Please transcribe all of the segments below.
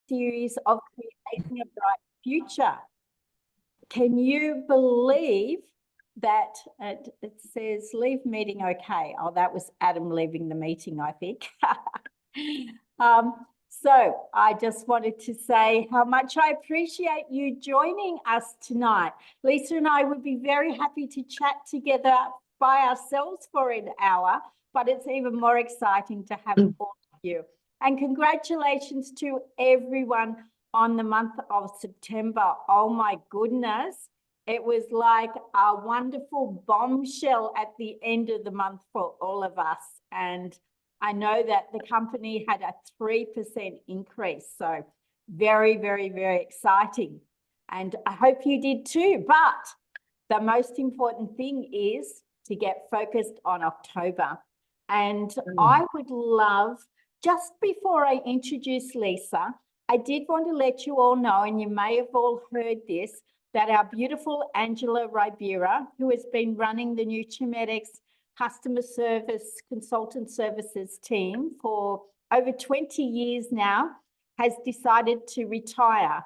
series of Creating a Bright Future. Can you believe that it says leave meeting okay? Oh, that was Adam leaving the meeting, I think. So I just wanted to say how much I appreciate you joining us tonight. Lisa and I would be very happy to chat together by ourselves for an hour, but it's even more exciting to have all of you. And congratulations to everyone on the month of September. Oh my goodness. It was like a wonderful bombshell at the end of the month for all of us. And I know that the company had a 3% increase. So very, very, very exciting. And I hope you did too. But the most important thing is to get focused on October. And I would love, just before I introduce Lisa, I did want to let you all know, and you may have all heard this, that our beautiful Angela Ribera, who has been running the Nutrimetics customer service consultant services team for over 20 years now, has decided to retire.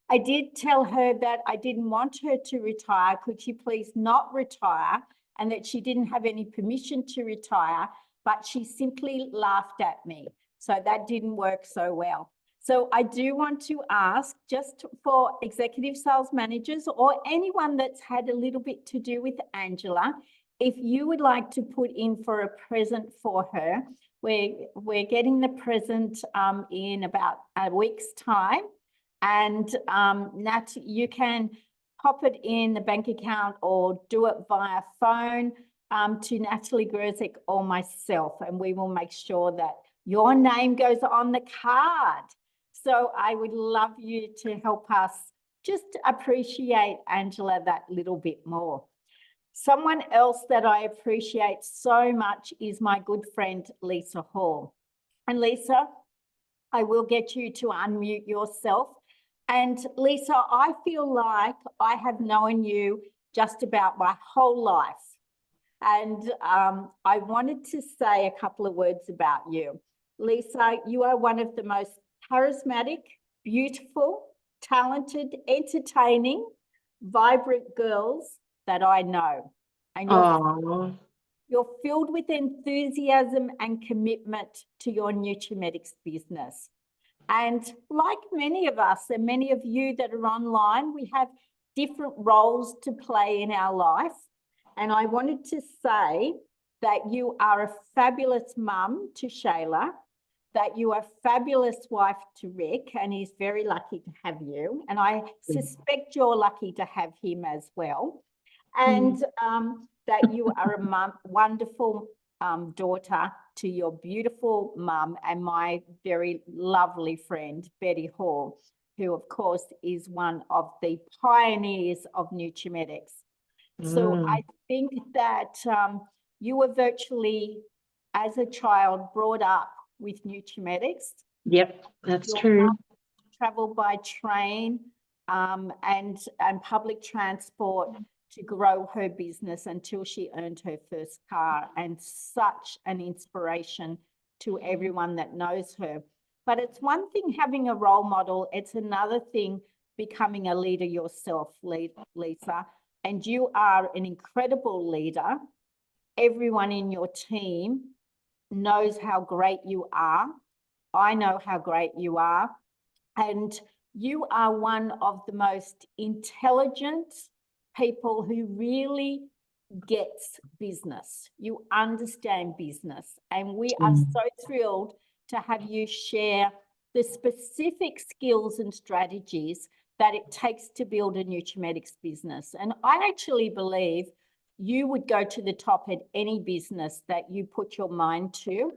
I did tell her that I didn't want her to retire. Could she please not retire? And that she didn't have any permission to retire, but she simply laughed at me. So that didn't work so well. So I do want to ask, just for executive sales managers or anyone that's had a little bit to do with Angela, if you would like to put in for a present for her. We're getting the present in about a week's time. And Nat, you can pop it in the bank account or do it via phone to Natalie Grzic or myself, and we will make sure that your name goes on the card. So I would love you to help us just appreciate Angela that little bit more. Someone else that I appreciate so much is my good friend, Lisa Hall. And Lisa, I will get you to unmute yourself. And Lisa, I feel like I have known you just about my whole life. And I wanted to say a couple of words about you. Lisa, you are one of the most charismatic, beautiful, talented, entertaining, vibrant girls that I know. And you're filled with enthusiasm and commitment to your Nutrimetics business. And like many of us and many of you that are online, we have different roles to play in our life. And I wanted to say that you are a fabulous mum to Shayla, that you are a fabulous wife to Rick, and he's very lucky to have you. And I suspect you're lucky to have him as well. And that you are a wonderful daughter to your beautiful mum and my very lovely friend, Betty Hall, who, of course, is one of the pioneers of Nutrimetics. So I think that you were virtually, as a child, brought up with Nutrimetics. Yep, that's true. Traveled by train and public transport to grow her business until she earned her first car, and such an inspiration to everyone that knows her. But it's one thing having a role model, it's another thing becoming a leader yourself, Lisa. And you are an incredible leader. Everyone in your team knows how great you are. I know how great you are. And you are one of the most intelligent people who really gets business. You understand business. And we are so thrilled to have you share the specific skills and strategies that it takes to build a Nutrimetics business. And I actually believe you would go to the top at any business that you put your mind to.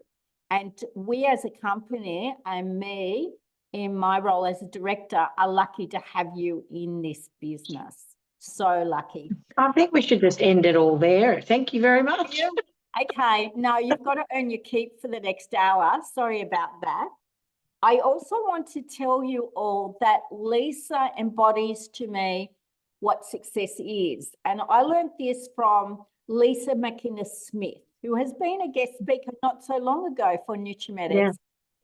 And we as a company, and me in my role as a director, are lucky to have you in this business. So lucky. I think we should just end it all there. Thank you very much. Okay, no, you've got to earn your keep for the next hour. Sorry about that. I also want to tell you all that Lisa embodies to me what success is. And I learned this from Lisa McInnes-Smith, who has been a guest speaker not so long ago for Nutrimetics. Yeah.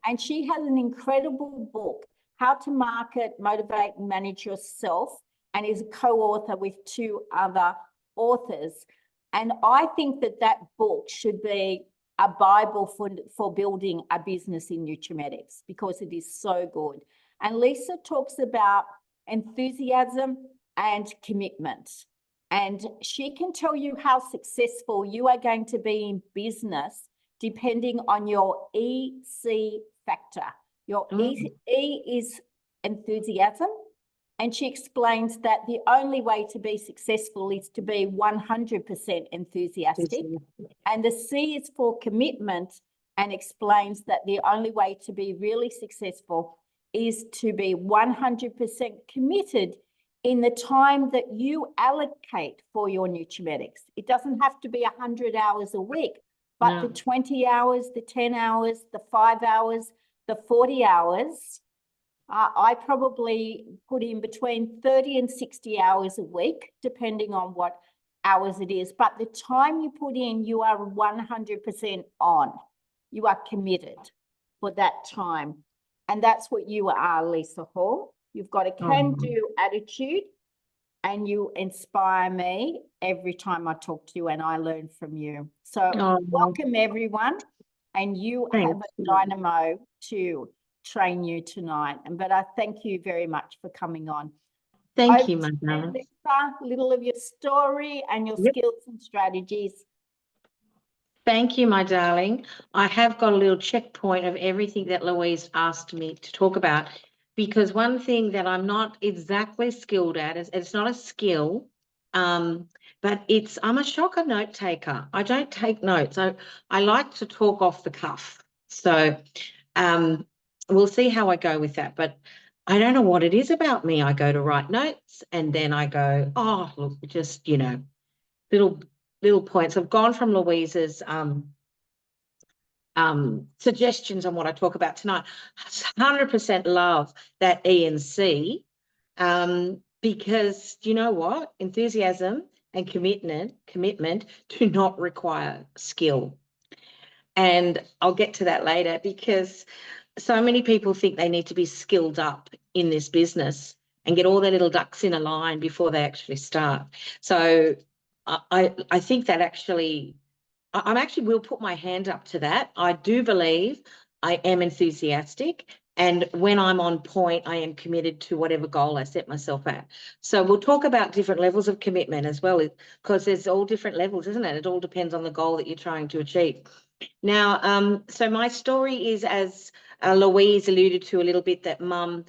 And she has an incredible book How to Market, Motivate, and Manage Yourself, and is a co-author with 2 other authors. And I think that that book should be a Bible for building a business in Nutrimetics, because it is so good. And Lisa talks about enthusiasm and commitment. And she can tell you how successful you are going to be in business depending on your EC factor. Your E is enthusiasm. And she explains that the only way to be successful is to be 100% enthusiastic. And the C is for commitment, and explains that the only way to be really successful is to be 100% committed in the time that you allocate for your Nutrimetics. It doesn't have to be 100 hours a week, but the 20 hours, the 10 hours, the 5 hours, the 40 hours, I probably put in between 30 and 60 hours a week, depending on what hours it is. But the time you put in, you are 100% on. You are committed for that time. And that's what you are, Lisa Hall. You've got a can-do attitude, and you inspire me every time I talk to you and I learn from you. So welcome, everyone. And you have a dynamo to train you tonight. But I thank you very much for coming on. Thank you, my darling. Lisa, a little of your story and your skills and strategies. Thank you, my darling. I have got a little checkpoint of everything that Louise asked me to talk about, because one thing that I'm not exactly skilled at is, it's not a skill, but I'm a shocker note taker. I don't take notes. I like to talk off the cuff. So we'll see how I go with that. But I don't know what it is about me. I go to write notes and then I go, oh, look, just, little points. I've gone from Louise's suggestions on what I talk about tonight. 100% love that E and C, because you know what? Enthusiasm and commitment do not require skill. And I'll get to that later, because so many people think they need to be skilled up in this business and get all their little ducks in a line before they actually start. So I think that I actually will put my hand up to that. I do believe I am enthusiastic, and when I'm on point, I am committed to whatever goal I set myself at. So we'll talk about different levels of commitment as well, because there's all different levels, isn't it? It all depends on the goal that you're trying to achieve. Now, so my story is, as Louise alluded to a little bit, that Mum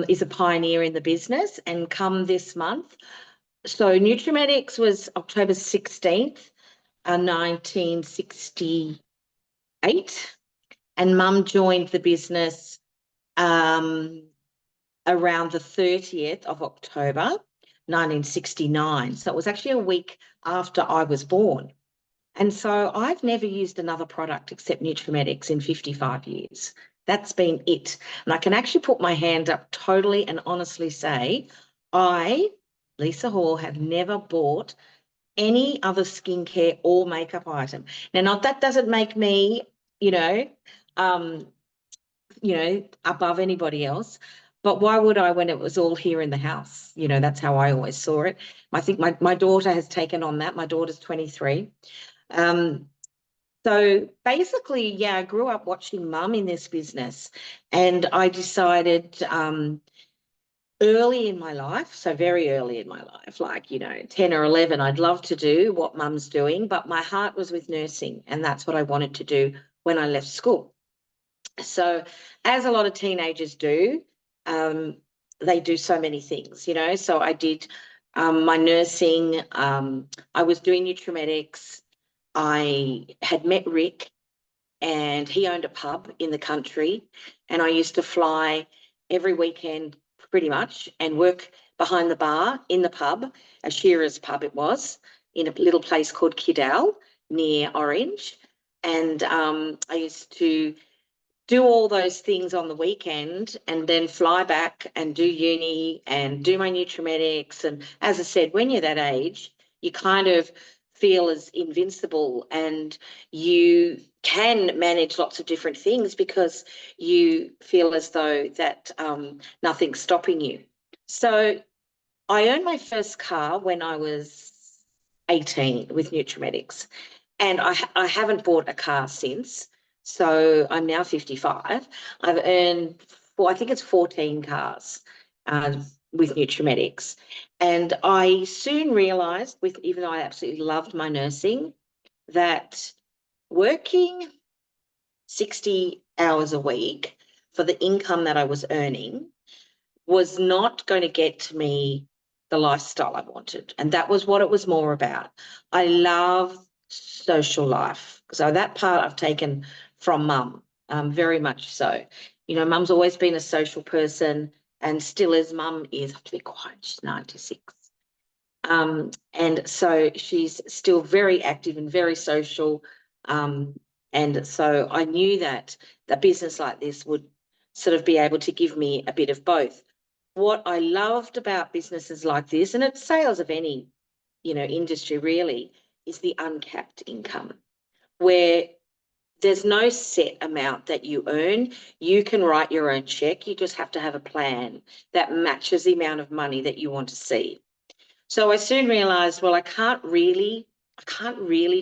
is a pioneer in the business, and come this month. So Nutrimetics was October 16th, 1968, and Mum joined the business around the 30th of October, 1969. So it was actually a week after I was born. And so I've never used another product except Nutrimetics in 55 years. That's been it. And I can actually put my hand up totally and honestly say, I, Lisa Hall, have never bought any other skincare or makeup item. Now, that doesn't make me, above anybody else. But why would I, when it was all here in the house? That's how I always saw it. I think my daughter has taken on that. My daughter's 23. So basically, I grew up watching Mum in this business, and I decided early in my life, so very early in my life, like, 10 or 11, I'd love to do what Mum's doing, but my heart was with nursing, and that's what I wanted to do when I left school. So as a lot of teenagers do, they do so many things, So I did my nursing. I was doing Nutrimetics. I had met Rick, and he owned a pub in the country, and I used to fly every weekend pretty much and work behind the bar in the pub, a shearer's pub it was, in a little place called Kidal near Orange. And I used to do all those things on the weekend and then fly back and do uni and do my Nutrimetics. And as I said, when you're that age, you kind of feel as invincible, and you can manage lots of different things because you feel as though that nothing's stopping you. So I owned my first car when I was 18 with Nutrimetics, and I haven't bought a car since. So I'm now 55. I've earned, well, I think it's 14 cars with Nutrimetics. And I soon realised, even though I absolutely loved my nursing, that working 60 hours a week for the income that I was earning was not going to get to me the lifestyle I wanted. And that was what it was more about. I love social life. So that part I've taken from mum, very much so. You know, mum's always been a social person and still is. Mum is, I have to be quiet, she's 96. And so she's still very active and very social. And so I knew that a business like this would sort of be able to give me a bit of both. What I loved about businesses like this, and it's sales of any, industry really, is the uncapped income, where there's no set amount that you earn. You can write your own check. You just have to have a plan that matches the amount of money that you want to see. So I soon realized, well, I can't really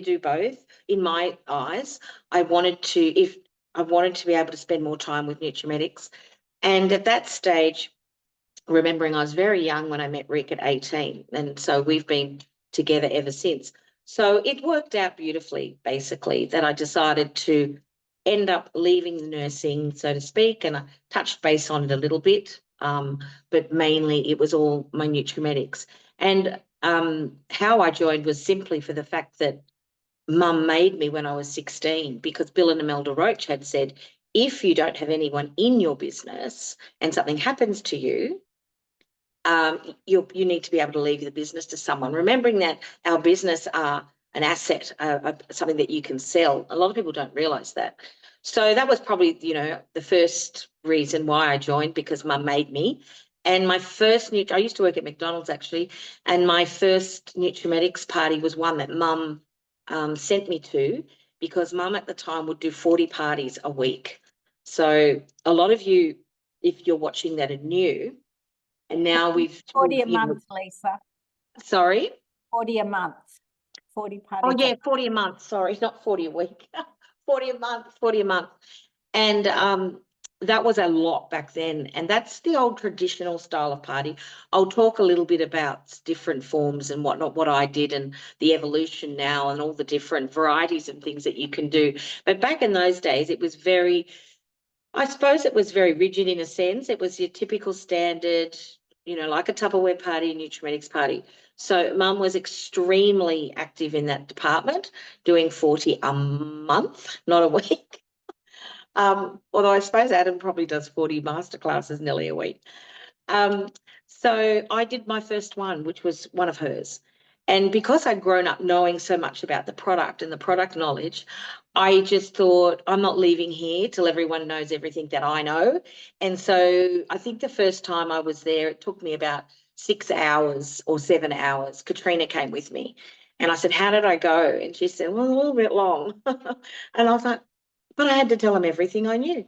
do both in my eyes. I wanted to be able to spend more time with Nutrimetics. And at that stage, remembering I was very young when I met Rick at 18, and so we've been together ever since. So it worked out beautifully, basically, that I decided to end up leaving the nursing, so to speak, and I touched base on it a little bit, but mainly it was all my Nutrimetics. And how I joined was simply for the fact that mum made me when I was 16, because Bill and Imelda Roach had said, if you don't have anyone in your business and something happens to you, you need to be able to leave the business to someone. Remembering that our business are an asset, something that you can sell. A lot of people don't realise that. So that was probably, the first reason why I joined, because mum made me. And my first, I used to work at McDonald's actually, and my first Nutrimetics party was one that mum sent me to, because mum at the time would do 40 parties a week. So a lot of you, if you're watching that, are new. And now we've 40 a month, Lisa. Sorry? 40 a month. 40 Oh, parties. yeah, 40 a month. Sorry, not 40 a week. 40 a month, 40 a month. And that was a lot back then. And that's the old traditional style of party. I'll talk a little bit about different forms and whatnot, what I did, and the evolution now and all the different varieties and things that you can do. But back in those days, it was I suppose it was very rigid in a sense. It was your typical standard, like a Tupperware party, Nutrimetics party. So mum was extremely active in that department, doing 40 a month, not a week. Although I suppose Adam probably does 40 masterclasses nearly a week. So I did my first one, which was one of hers. And because I'd grown up knowing so much about the product and the product knowledge, I just thought, I'm not leaving here till everyone knows everything that I know. And so I think the first time I was there, it took me about 6 hours or 7 hours. Katrina came with me. And I said, how did I go? And she said, well, a little bit long. And I was like, but I had to tell them everything I knew.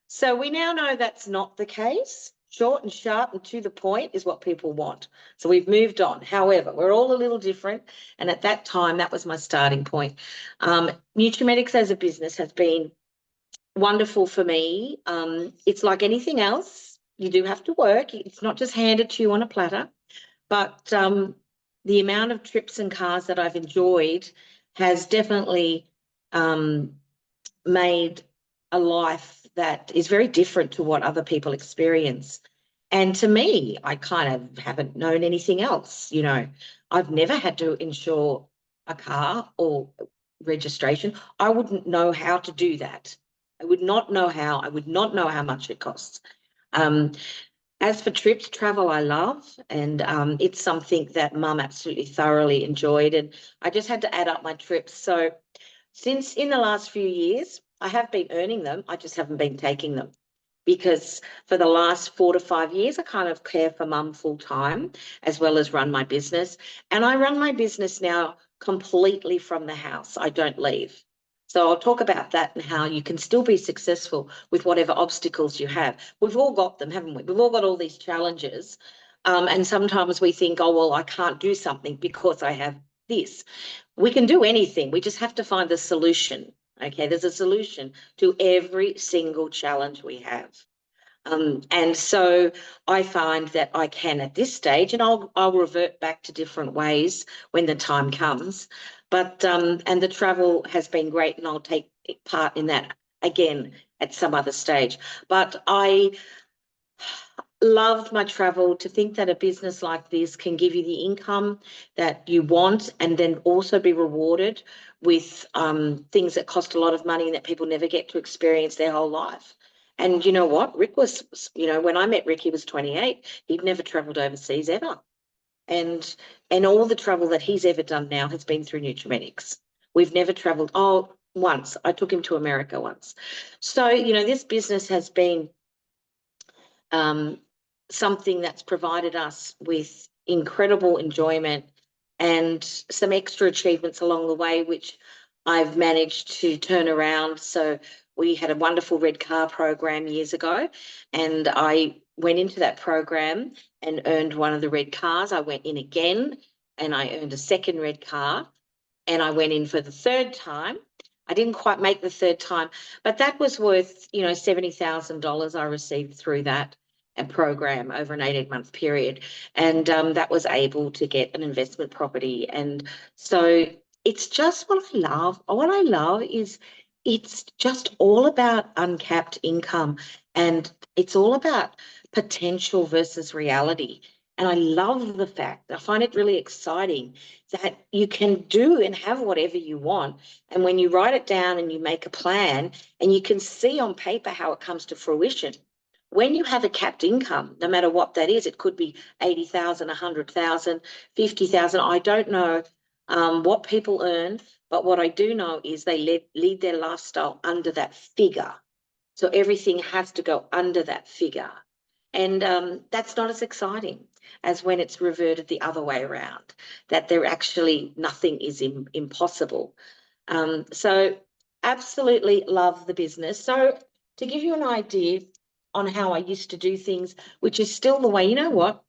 So we now know that's not the case. Short and sharp and to the point is what people want. So we've moved on. However, we're all a little different. And at that time, that was my starting point. Nutrimetics as a business has been wonderful for me. It's like anything else. You do have to work. It's not just handed to you on a platter. But the amount of trips and cars that I've enjoyed has definitely made a life that is very different to what other people experience. And to me, I kind of haven't known anything else. I've never had to insure a car or registration. I wouldn't know how to do that. I would not know how. I would not know how much it costs. As for trips, travel I love, and it's something that mum absolutely thoroughly enjoyed. And I just had to add up my trips. So since in the last few years, I have been earning them, I just haven't been taking them, because for the last 4 to 5 years, I kind of care for mum full time as well as run my business. And I run my business now completely from the house. I don't leave. So I'll talk about that and how you can still be successful with whatever obstacles you have. We've all got them, haven't we? We've all got all these challenges. And sometimes we think, oh, well, I can't do something because I have this. We can do anything. We just have to find the solution. Okay, there's a solution to every single challenge we have. And so I find that I can at this stage, and I'll revert back to different ways when the time comes. But and the travel has been great, and I'll take part in that again at some other stage. But I loved my travel. To think that a business like this can give you the income that you want and then also be rewarded with things that cost a lot of money and that people never get to experience their whole life. And you know what? Rick was, when I met Rick, he was 28. He'd never traveled overseas ever. And all the travel that he's ever done now has been through Nutrimetics. We've never traveled. Oh, once. I took him to America once. So, this business has been something that's provided us with incredible enjoyment and some extra achievements along the way, which I've managed to turn around. So we had a wonderful red car program years ago, and I went into that program and earned one of the red cars. I went in again and I earned a second red car, and I went in for the third time. I didn't quite make the third time, but that was worth, $70,000 I received through that program over an 18-month period. And that was able to get an investment property. And so it's just what I love. What I love is it's just all about uncapped income, and it's all about potential versus reality. And I love the fact, I find it really exciting that you can do and have whatever you want. And when you write it down and you make a plan and you can see on paper how it comes to fruition, when you have a capped income, no matter what that is, it could be 80,000, 100,000, 50,000. I don't know what people earn, but what I do know is they lead their lifestyle under that figure. So everything has to go under that figure. And that's not as exciting as when it's reverted the other way around, that there actually nothing is impossible. So absolutely love the business. So to give you an idea on how I used to do things, which is still the way, you know what,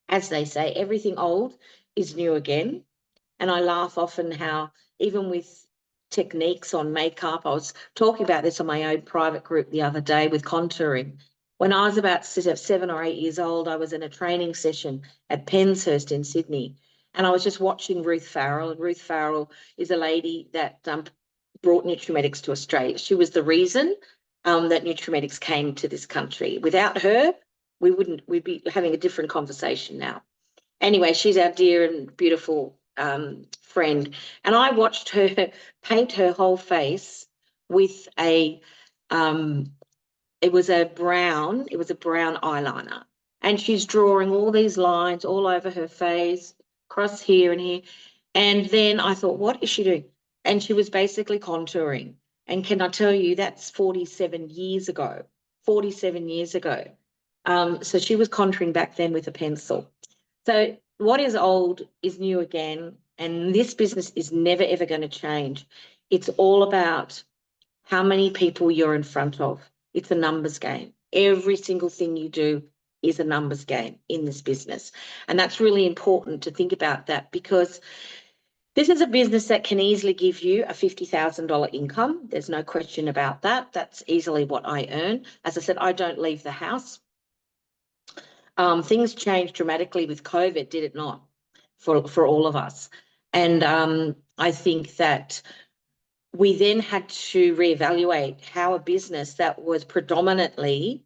as they say, everything old is new again. And I laugh often how even with techniques on makeup, I was talking about this on my own private group the other day with contouring. When I was about 7 or 8 years old, I was in a training session at Penshurst in Sydney, and I was just watching Ruth Farrell. And Ruth Farrell is a lady that brought Nutrimetics to Australia. She was the reason that Nutrimetics came to this country. Without her, we'd be having a different conversation now. Anyway, she's our dear and beautiful friend. And I watched her paint her whole face with it was a brown eyeliner. And she's drawing all these lines all over her face, across here and here. And then I thought, what is she doing? And she was basically contouring. And can I tell you, that's 47 years ago. 47 years ago. So she was contouring back then with a pencil. So what is old is new again, and this business is never, ever going to change. It's all about how many people you're in front of. It's a numbers game. Every single thing you do is a numbers game in this business. And that's really important to think about that, because this is a business that can easily give you a $50,000 income. There's no question about that. That's easily what I earn. As I said, I don't leave the house. Things changed dramatically with COVID, did it not, for all of us? And I think that we then had to reevaluate how a business that was predominantly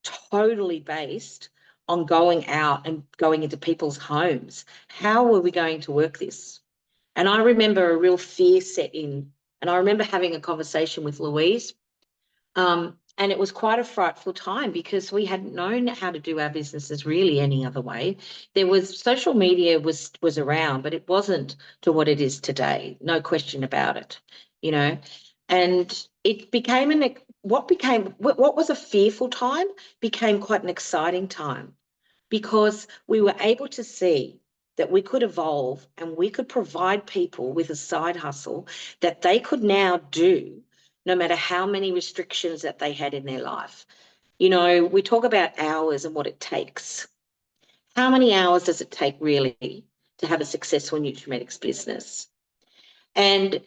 totally based on going out and going into people's homes, how were we going to work this? And I remember a real fear set in, and I remember having a conversation with Louise. And it was quite a frightful time because we hadn't known how to do our businesses really any other way. There was social media was around, but it wasn't to what it is today. No question about it, And it became what was a fearful time became quite an exciting time, because we were able to see that we could evolve and we could provide people with a side hustle that they could now do no matter how many restrictions that they had in their life. You know, we talk about hours and what it takes. How many hours does it take really to have a successful Nutrimetics business? And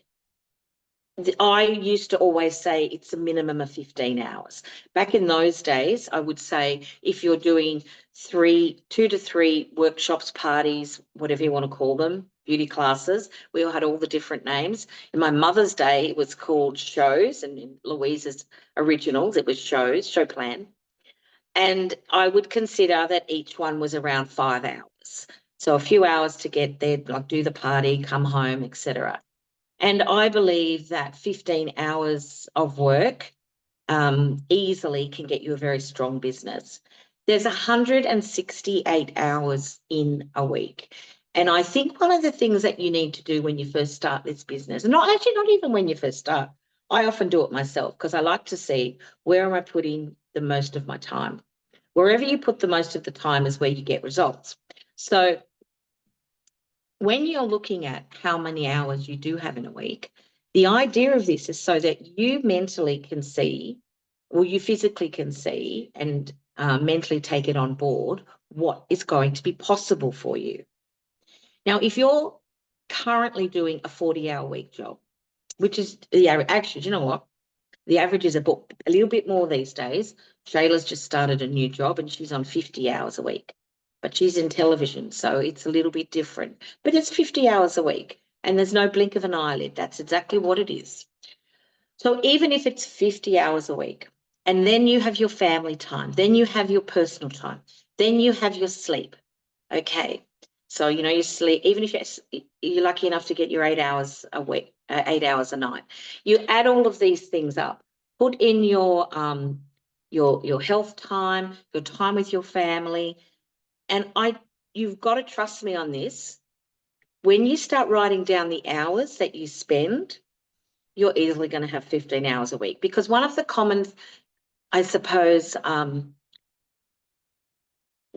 I used to always say it's a minimum of 15 hours. Back in those days, I would say if you're doing 2 to 3 workshops, parties, whatever you want to call them, beauty classes, we all had all the different names. In my mother's day, it was called shows, and in Louise's originals, it was show plan. And I would consider that each one was around 5 hours. So a few hours to get there, like do the party, come home, etc. And I believe that 15 hours of work easily can get you a very strong business. There's 168 hours in a week. And I think one of the things that you need to do when you first start this business, not even when you first start, I often do it myself because I like to see where am I putting the most of my time. Wherever you put the most of the time is where you get results. So when you're looking at how many hours you do have in a week, the idea of this is so that you mentally can see, or you physically can see and mentally take it on board what is going to be possible for you. Now, if you're currently doing a 40-hour week job, which is the average, actually, you know what? The average is a little bit more these days. Shayla's just started a new job and she's on 50 hours a week. But she's in television, so it's a little bit different. But it's 50 hours a week and there's no blink of an eyelid. That's exactly what it is. So even if it's 50 hours a week, and then you have your family time, then you have your personal time, then you have your sleep. Okay. So, you know, you sleep, even if you're lucky enough to get your 8 hours a week, 8 hours a night, you add all of these things up, put in your health time, your time with your family, and you've got to trust me on this. When you start writing down the hours that you spend, you're easily going to have 15 hours a week. Because one of the common, I suppose,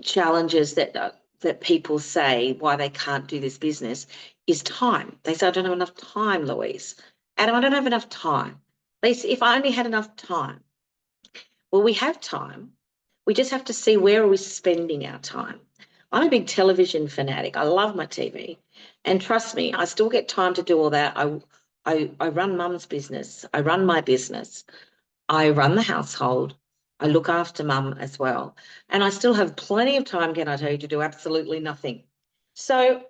challenges that people say why they can't do this business is time. They say, I don't have enough time, Louise. Adam, I don't have enough time. Lisa, if I only had enough time. Well, we have time. We just have to see where are we spending our time. I'm a big television fanatic. I love my TV. And trust me, I still get time to do all that. I run mum's business. I run my business. I run the household. I look after mum as well. And I still have plenty of time, can I tell you, to do absolutely nothing. So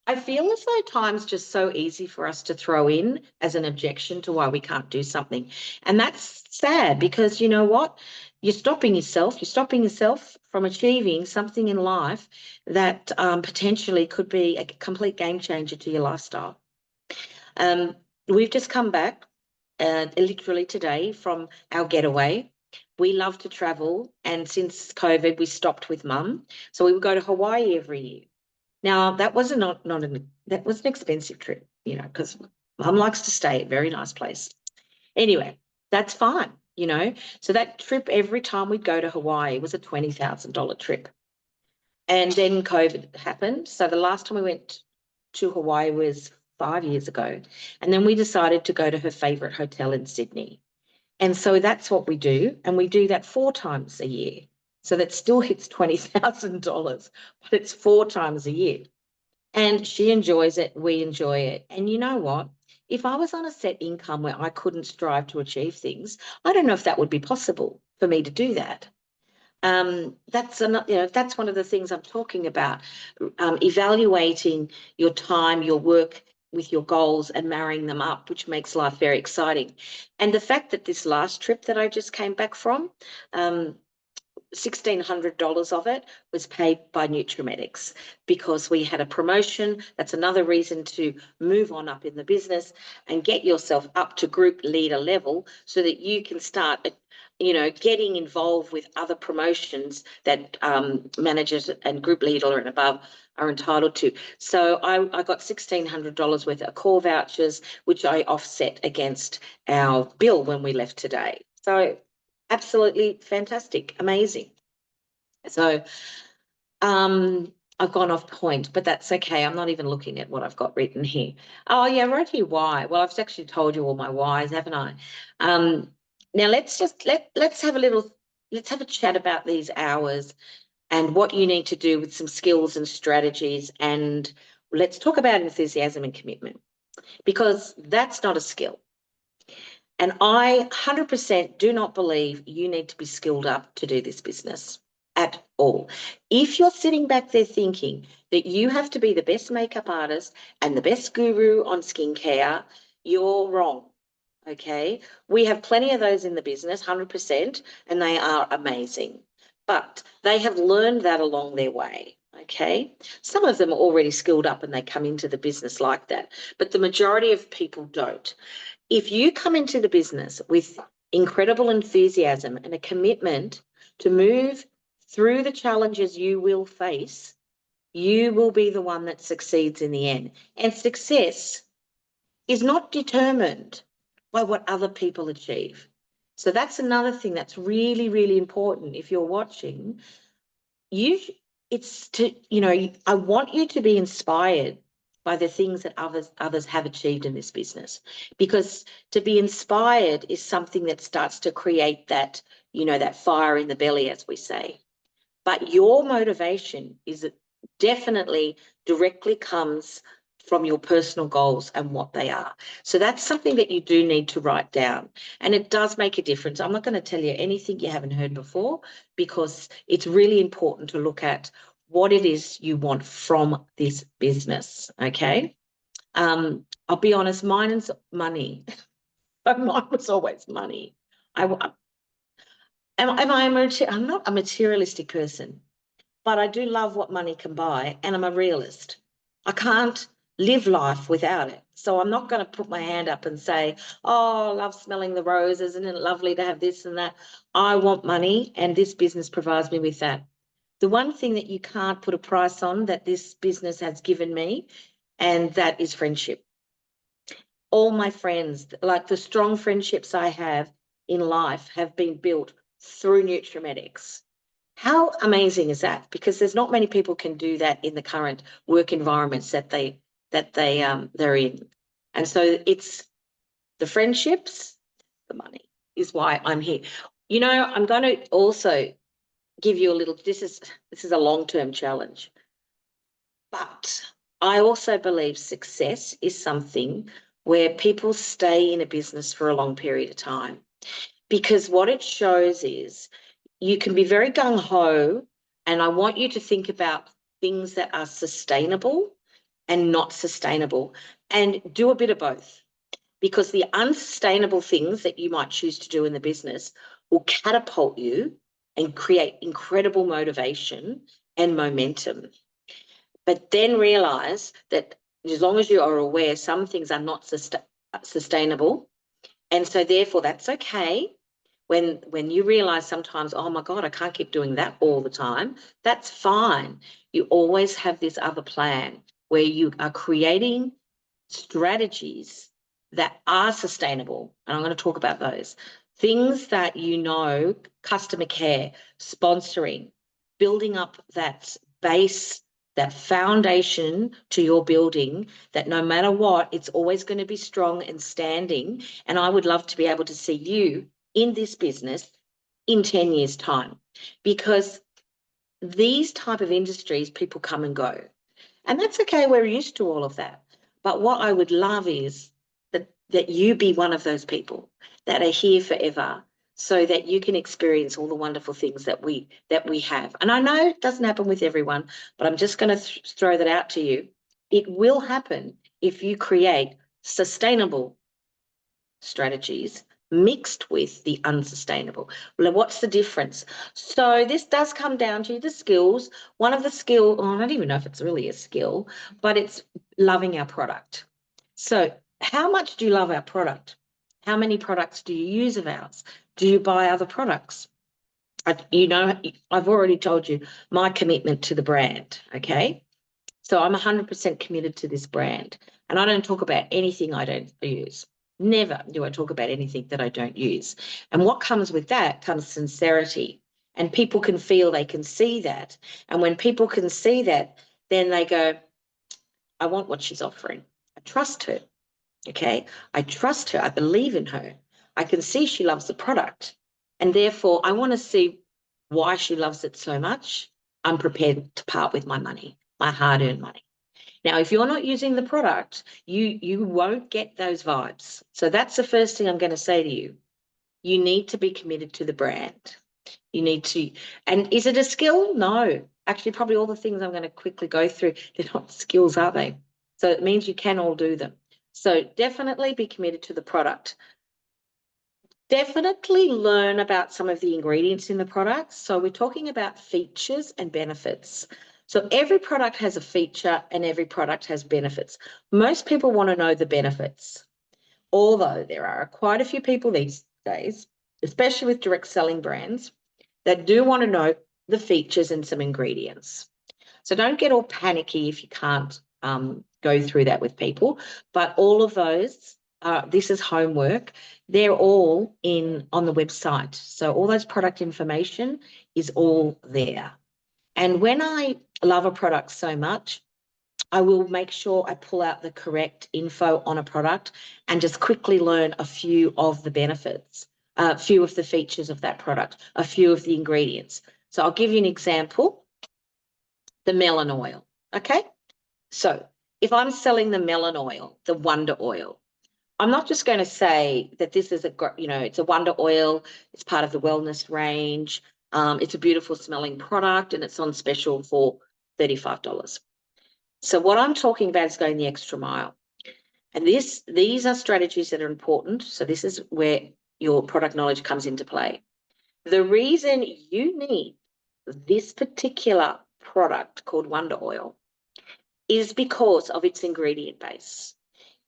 I feel as though time's just so easy for us to throw in as an objection to why we can't do something. And that's sad because you know what? You're stopping yourself from achieving something in life that potentially could be a complete game changer to your lifestyle. We've just come back literally today from our getaway. We love to travel, and since COVID, we stopped with mum. So we would go to Hawaii every year. Now that was that was an expensive trip, you know, because mum likes to stay at a very nice place. Anyway, that's fine, you know. So that trip every time we'd go to Hawaii was a $20,000 trip. And then COVID happened. So the last time we went to Hawaii was 5 years ago. And then we decided to go to her favourite hotel in Sydney. And so that's what we do. And we do that 4 times a year. So that still hits $20,000, but it's 4 times a year. And she enjoys it. We enjoy it. And you know what? If I was on a set income where I couldn't strive to achieve things, I don't know if that would be possible for me to do that. That's one of the things I'm talking about, evaluating your time, your work with your goals and marrying them up, which makes life very exciting. And the fact that this last trip that I just came back from, $1,600 of it was paid by Nutrimetics because we had a promotion. That's another reason to move on up in the business and get yourself up to group leader level so that you can start, you know, getting involved with other promotions that managers and group leader and above are entitled to. So I got $1,600 worth of core vouchers, which I offset against our bill when we left today. So absolutely fantastic, amazing. So I've gone off point, but that's okay. I'm not even looking at what I've got written here. Oh yeah, I wrote here why. Well, I've actually told you all my whys, haven't I? Now let's have a chat about these hours and what you need to do with some skills and strategies. And let's talk about enthusiasm and commitment, because that's not a skill. And I 100% do not believe you need to be skilled up to do this business at all. If you're sitting back there thinking that you have to be the best makeup artist and the best guru on skincare, you're wrong. Okay. We have plenty of those in the business, 100%, and they are amazing. But they have learned that along their way. Okay. Some of them are already skilled up and they come into the business like that, but the majority of people don't. If you come into the business with incredible enthusiasm and a commitment to move through the challenges you will face, you will be the one that succeeds in the end. And success is not determined by what other people achieve. So that's another thing that's really, really important. If you're watching, I want you to be inspired by the things that others have achieved in this business, because to be inspired is something that starts to create that, that fire in the belly, as we say. But your motivation is definitely directly comes from your personal goals and what they are. So that's something that you do need to write down. And it does make a difference. I'm not going to tell you anything you haven't heard before, because it's really important to look at what it is you want from this business. Okay. I'll be honest, mine is money. Mine was always money. I'm not a materialistic person, but I do love what money can buy, and I'm a realist. I can't live life without it. So I'm not going to put my hand up and say, oh, I love smelling the roses, isn't it lovely to have this and that? I want money, and this business provides me with that. The one thing that you can't put a price on that this business has given me, and that is friendship. All my friends, like the strong friendships I have in life, have been built through Nutrimetics. How amazing is that? Because there's not many people can do that in the current work environments that they're in. And so it's the friendships, the money is why I'm here. I'm going to also give you a little, this is a long-term challenge. But I also believe success is something where people stay in a business for a long period of time, because what it shows is you can be very gung-ho, and I want you to think about things that are sustainable and not sustainable, and do a bit of both, because the unsustainable things that you might choose to do in the business will catapult you and create incredible motivation and momentum. But then realize that as long as you are aware, some things are not sustainable, and so therefore that's okay. When you realize sometimes, oh my God, I can't keep doing that all the time, that's fine. You always have this other plan where you are creating strategies that are sustainable. And I'm going to talk about those things that, customer care, sponsoring, building up that base, that foundation to your building, that no matter what, it's always going to be strong and standing. And I would love to be able to see you in this business in 10 years' time, because these type of industries, people come and go, and that's okay. We're used to all of that. But what I would love is that you be one of those people that are here forever, so that you can experience all the wonderful things that we have. And I know it doesn't happen with everyone, but I'm just going to throw that out to you. It will happen if you create sustainable strategies mixed with the unsustainable. Well, what's the difference? So this does come down to the skills. One of the skills, I don't even know if it's really a skill, but it's loving our product. So how much do you love our product? How many products do you use of ours? Do you buy other products? I've already told you my commitment to the brand, okay? So I'm 100% committed to this brand, and I don't talk about anything I don't use. Never do I talk about anything that I don't use. And what comes with that comes sincerity, and people can feel, they can see that. And when people can see that, then they go, I want what she's offering. I trust her. Okay. I trust her. I believe in her. I can see she loves the product. And therefore, I want to see why she loves it so much. I'm prepared to part with my money, my hard-earned money. Now, if you're not using the product, you won't get those vibes. So that's the first thing I'm going to say to you. You need to be committed to the brand. You need to, and is it a skill? No. Actually, probably all the things I'm going to quickly go through, they're not skills, are they? So it means you can all do them. So definitely be committed to the product. Definitely learn about some of the ingredients in the products. So we're talking about features and benefits. So every product has a feature and every product has benefits. Most people want to know the benefits, although there are quite a few people these days, especially with direct selling brands, that do want to know the features and some ingredients. So don't get all panicky if you can't go through that with people. But all of those, this is homework. They're all on the website. So all those product information is all there. And when I love a product so much, I will make sure I pull out the correct info on a product and just quickly learn a few of the benefits, a few of the features of that product, a few of the ingredients. So I'll give you an example, the melon oil, okay? So if I'm selling the melon oil, the Wonder Oil, I'm not just going to say that this is it's a Wonder Oil, it's part of the wellness range, it's a beautiful smelling product and it's on special for $35. So what I'm talking about is going the extra mile. And these are strategies that are important. So this is where your product knowledge comes into play. The reason you need this particular product called Wonder Oil is because of its ingredient base.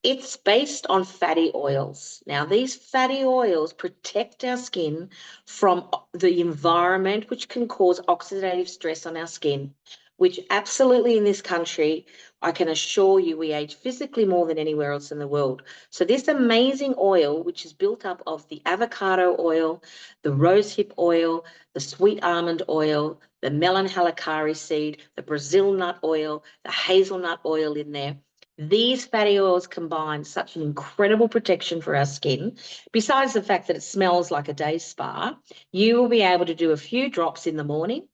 It's based on fatty oils. Now, these fatty oils protect our skin from the environment, which can cause oxidative stress on our skin, which absolutely in this country, I can assure you, we age physically more than anywhere else in the world. So this amazing oil, which is built up of the avocado oil, the rosehip oil, the sweet almond oil, the melon halicari seed, the Brazil nut oil, the hazelnut oil in there, these fatty oils combine such an incredible protection for our skin. Besides the fact that it smells like a day spa, you will be able to do a few drops in the morning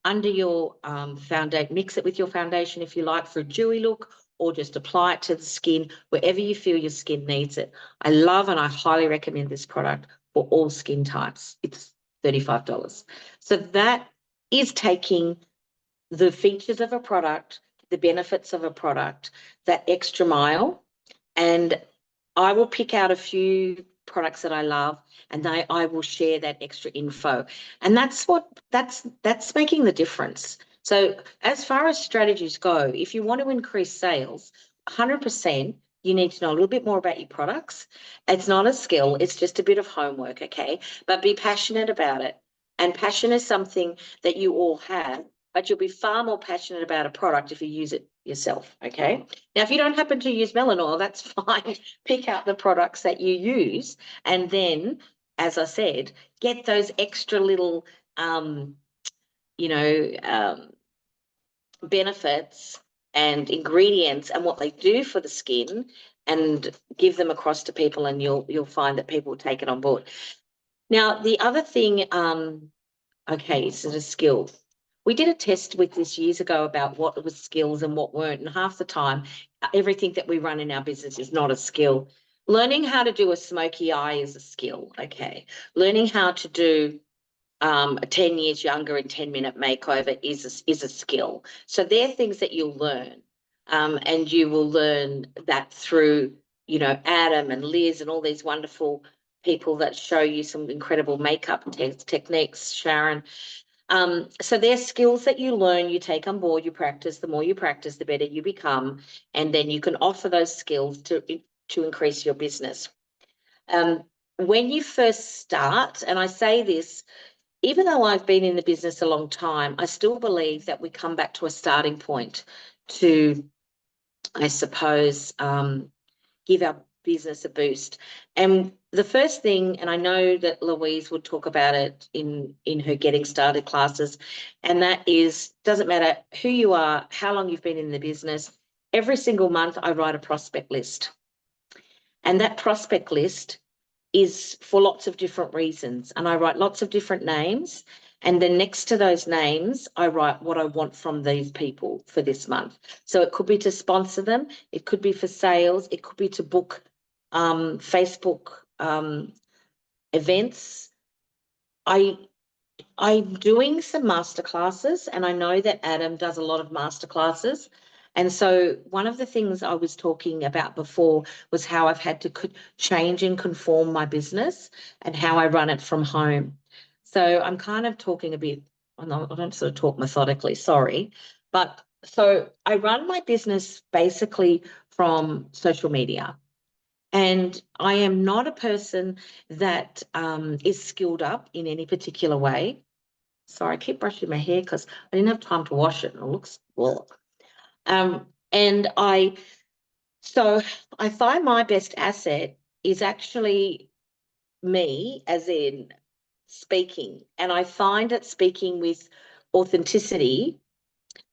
under your foundation, mix it with your foundation if you like for a dewy look, or just apply it to the skin wherever you feel your skin needs it. I love and I highly recommend this product for all skin types. It's $35. So that is taking the features of a product, the benefits of a product, that extra mile. And I will pick out a few products that I love and I will share that extra info. And that's making the difference. So as far as strategies go, if you want to increase sales, 100%, you need to know a little bit more about your products. It's not a skill, it's just a bit of homework, okay? But be passionate about it. And passion is something that you all have, but you'll be far more passionate about a product if you use it yourself, okay? Now, if you don't happen to use melon oil, that's fine. Pick out the products that you use and then, as I said, get those extra little, benefits and ingredients and what they do for the skin and give them across to people and you'll find that people will take it on board. Now, the other thing, okay, is it a skill? We did a test with this years ago about what was skills and what weren't. And half the time, everything that we run in our business is not a skill. Learning how to do a smoky eye is a skill, okay? Learning how to do a 10 years younger and 10-minute makeover is a skill. So they're things that you'll learn. And you will learn that through, Adam and Liz and all these wonderful people that show you some incredible makeup techniques, Sharon. So there's skills that you learn, you take on board, you practice. The more you practice, the better you become. And then you can offer those skills to increase your business. When you first start, and I say this, even though I've been in the business a long time, I still believe that we come back to a starting point to, I suppose, give our business a boost. And the first thing, and I know that Louise would talk about it in her getting started classes, and that is, doesn't matter who you are, how long you've been in the business, every single month I write a prospect list. And that prospect list is for lots of different reasons. And I write lots of different names. And then next to those names, I write what I want from these people for this month. So it could be to sponsor them. It could be for sales. It could be to book Facebook events. I'm doing some masterclasses, and I know that Adam does a lot of masterclasses. And so one of the things I was talking about before was how I've had to change and conform my business and how I run it from home. So I'm kind of talking a bit, I don't sort of talk methodically, sorry. But so I run my business basically from social media. And I am not a person that is skilled up in any particular way. Sorry, I keep brushing my hair because I didn't have time to wash it and it looks well. And so I find my best asset is actually me, as in speaking. And I find that speaking with authenticity,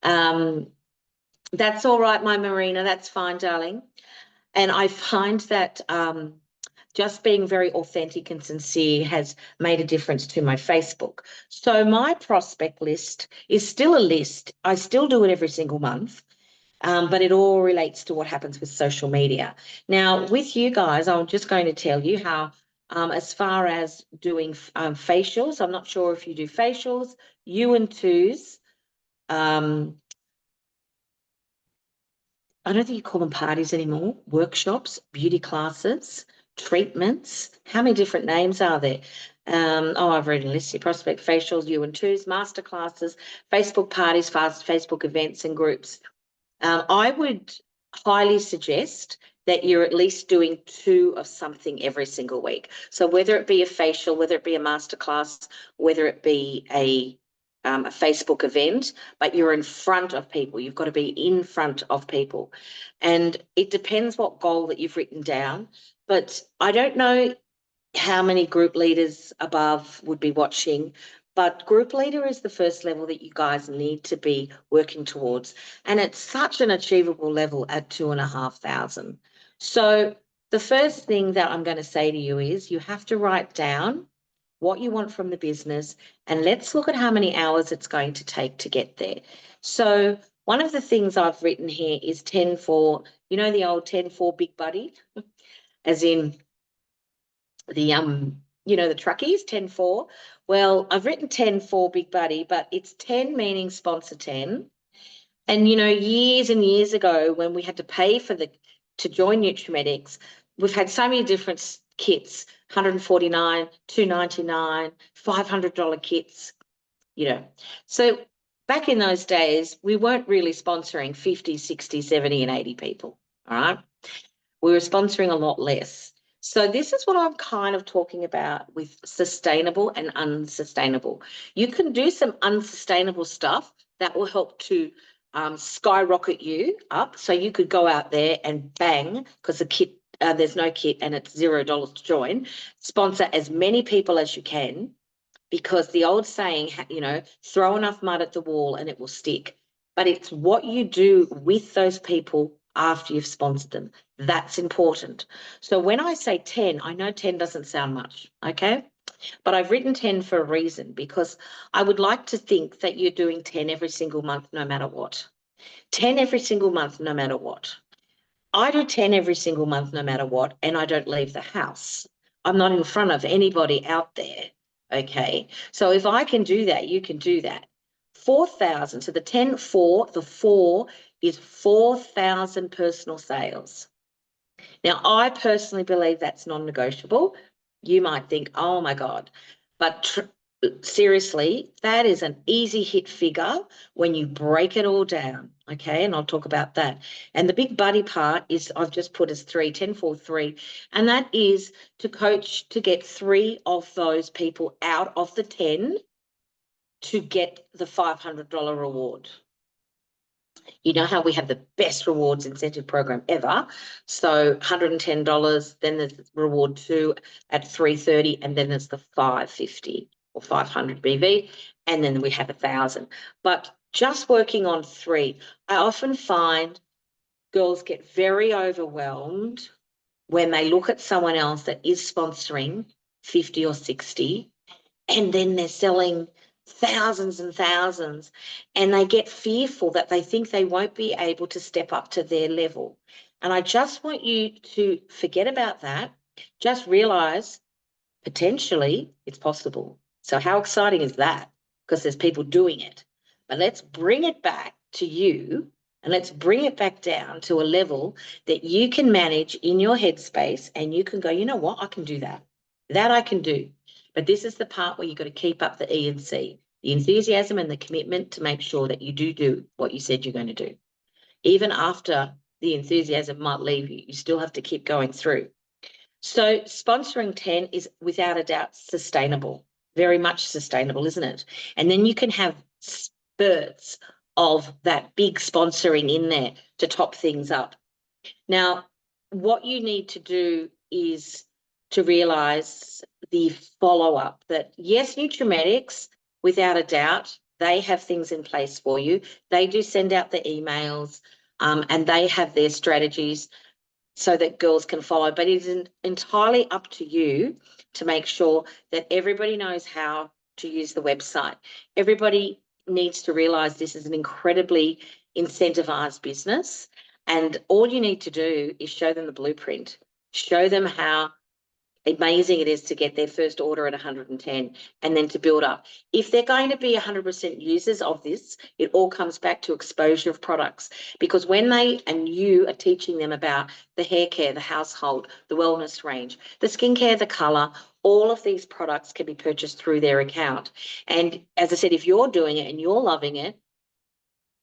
that's all right, my Marina, that's fine, darling. And I find that just being very authentic and sincere has made a difference to my Facebook. So my prospect list is still a list. I still do it every single month, but it all relates to what happens with social media. Now, with you guys, I'm just going to tell you how, as far as doing facials, I'm not sure if you do facials, you and twos, I don't think you call them parties anymore, workshops, beauty classes, treatments. How many different names are there? I've read a list here: prospect facials, you and twos, master classes, Facebook parties, Facebook events and groups. I would highly suggest that you're at least doing 2 of something every single week. So whether it be a facial, whether it be a masterclass, whether it be a Facebook event, but you're in front of people. You've got to be in front of people. And it depends what goal that you've written down. But I don't know how many group leaders above would be watching, but group leader is the first level that you guys need to be working towards. And it's such an achievable level at 2,500. So the first thing that I'm going to say to you is you have to write down what you want from the business, and let's look at how many hours it's going to take to get there. So one of the things I've written here is 10-4, you know, the old 10-4 big buddy, as in the the truckies, 10-4. Well, I've written 10-4 big buddy, but it's 10 meaning sponsor 10. And years and years ago, when we had to pay to join Nutrimetics, we've had so many different kits, $149, $299, $500 kits, So back in those days, we weren't really sponsoring 50, 60, 70, and 80 people, all right? We were sponsoring a lot less. So this is what I'm kind of talking about with sustainable and unsustainable. You can do some unsustainable stuff that will help to skyrocket you up. So you could go out there and bang, because the kit, there's no kit and it's $0 to join, sponsor as many people as you can, because the old saying, throw enough mud at the wall and it will stick. But it's what you do with those people after you've sponsored them. That's important. So when I say 10, I know 10 doesn't sound much, okay? But I've written 10 for a reason, because I would like to think that you're doing 10 every single month, no matter what. 10 every single month, no matter what. I do 10 every single month, no matter what, and I don't leave the house. I'm not in front of anybody out there, okay? So if I can do that, you can do that. 4,000, so the 10-4, the 4 is 4,000 personal sales. Now, I personally believe that's non-negotiable. You might think, oh my God, but seriously, that is an easy hit figure when you break it all down, okay? And I'll talk about that. And the big buddy part is I've just put as 3, 10-4-3, and that is to coach to get 3 of those people out of the 10 to get the $500 reward. You know how we have the best rewards incentive program ever. So $110, then there's reward 2 at $330, and then there's the 550 or 500 BV, and then we have 1,000. But just working on 3, I often find girls get very overwhelmed when they look at someone else that is sponsoring 50 or 60, and then they're selling thousands and thousands, and they get fearful that they think they won't be able to step up to their level. And I just want you to forget about that. Just realize potentially it's possible. So how exciting is that? Because there's people doing it. But let's bring it back to you, and let's bring it back down to a level that you can manage in your headspace, and you can go, you know what, I can do that. That I can do. But this is the part where you've got to keep up the E and C, the enthusiasm and the commitment to make sure that you do what you said you're going to do. Even after the enthusiasm might leave you, you still have to keep going through. So sponsoring 10 is without a doubt sustainable, very much sustainable, isn't it? And then you can have spurts of that big sponsoring in there to top things up. Now, what you need to do is to realize the follow-up that, yes, Nutrimetics, without a doubt, they have things in place for you. They do send out the emails, and they have their strategies so that girls can follow. But it is entirely up to you to make sure that everybody knows how to use the website. Everybody needs to realize this is an incredibly incentivized business. And all you need to do is show them the blueprint, show them how amazing it is to get their first order at 110 and then to build up. If they're going to be 100% users of this, it all comes back to exposure of products, because when they and you are teaching them about the hair care, the household, the wellness range, the skincare, the color, all of these products can be purchased through their account. And as I said, if you're doing it and you're loving it,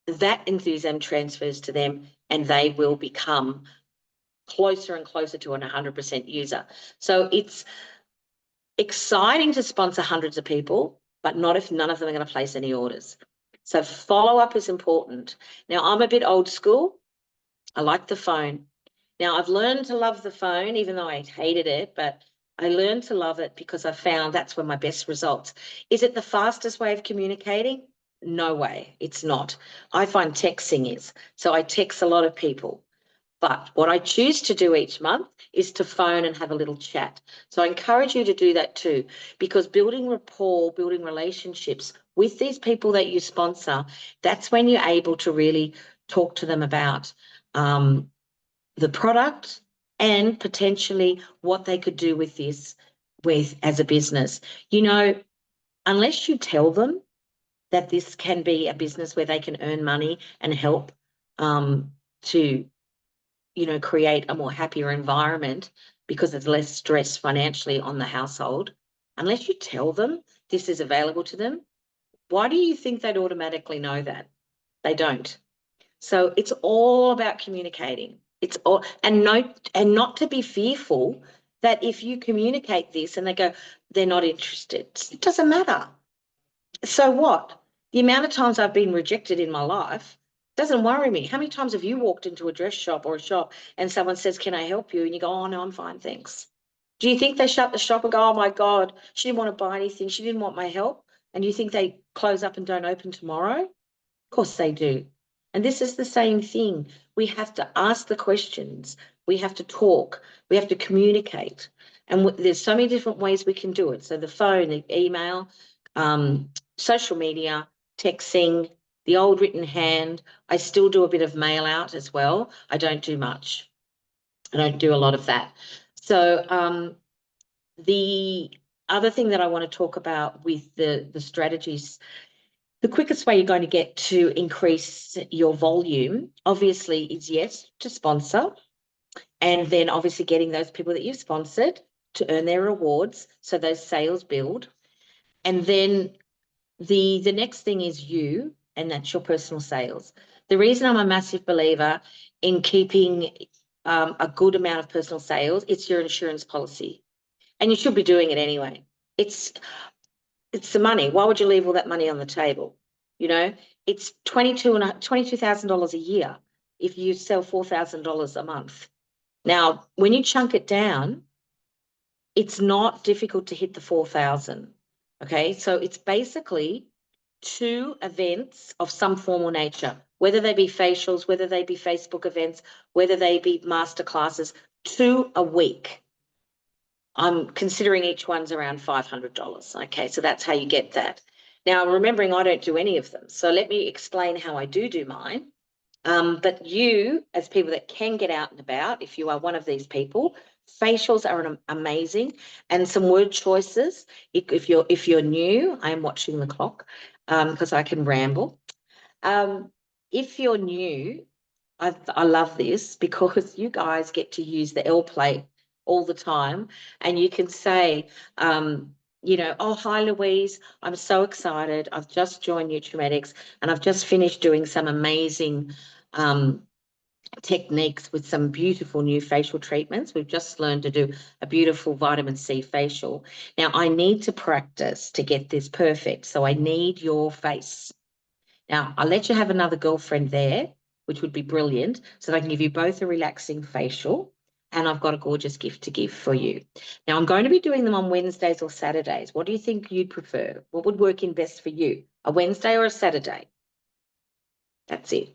that enthusiasm transfers to them and they will become closer and closer to an 100% user. So it's exciting to sponsor hundreds of people, but not if none of them are going to place any orders. So follow-up is important. Now, I'm a bit old school. I like the phone. Now, I've learned to love the phone, even though I hated it, but I learned to love it because I found that's where my best results. Is it the fastest way of communicating? No way, it's not. I find texting is. So I text a lot of people. But what I choose to do each month is to phone and have a little chat. So I encourage you to do that too, because building rapport, building relationships with these people that you sponsor, that's when you're able to really talk to them about the product and potentially what they could do with this as a business. You know, unless you tell them that this can be a business where they can earn money and help to create a more happier environment because there's less stress financially on the household, unless you tell them this is available to them, why do you think they'd automatically know that? They don't. So it's all about communicating. It's all, and not to be fearful that if you communicate this and they go, they're not interested, it doesn't matter. So what? The amount of times I've been rejected in my life doesn't worry me. How many times have you walked into a dress shop or a shop and someone says, can I help you? And you go, oh, no, I'm fine, thanks. Do you think they shut the shop and go, oh, my God, she didn't want to buy anything. She didn't want my help. And you think they close up and don't open tomorrow? Of course they do. And this is the same thing. We have to ask the questions. We have to talk. We have to communicate. And there's so many different ways we can do it. So the phone, the email, social media, texting, the old written hand. I still do a bit of mail out as well. I don't do much. I don't do a lot of that. So the other thing that I want to talk about with the strategies, the quickest way you're going to get to increase your volume, obviously, is yes, to sponsor. And then obviously getting those people that you've sponsored to earn their rewards. So those sales build. And then the next thing is you, and that's your personal sales. The reason I'm a massive believer in keeping a good amount of personal sales, it's your insurance policy. And you should be doing it anyway. It's the money. Why would you leave all that money on the table? You know, it's $22,000 a year if you sell $4,000 a month. Now, when you chunk it down, it's not difficult to hit the 4,000. Okay, so it's basically 2 events of some form or nature, whether they be facials, whether they be Facebook events, whether they be masterclasses, 2 a week. I'm considering each one's around $500. Okay, so that's how you get that. Now, remembering I don't do any of them, so let me explain how I do mine. But you, as people that can get out and about, if you are one of these people, facials are amazing, and some word choices. If you're new, I am watching the clock because I can ramble. If you're new, I love this because you guys get to use the L plate all the time, and you can say, oh, hi, Louise, I'm so excited. I've just joined Nutrimetics and I've just finished doing some amazing techniques with some beautiful new facial treatments. We've just learned to do a beautiful vitamin C facial. Now, I need to practice to get this perfect, so I need your face. Now, I'll let you have another girlfriend there, which would be brilliant, so that I can give you both a relaxing facial, and I've got a gorgeous gift to give for you. Now, I'm going to be doing them on Wednesdays or Saturdays. What do you think you'd prefer? What would work in best for you, a Wednesday or a Saturday? That's it.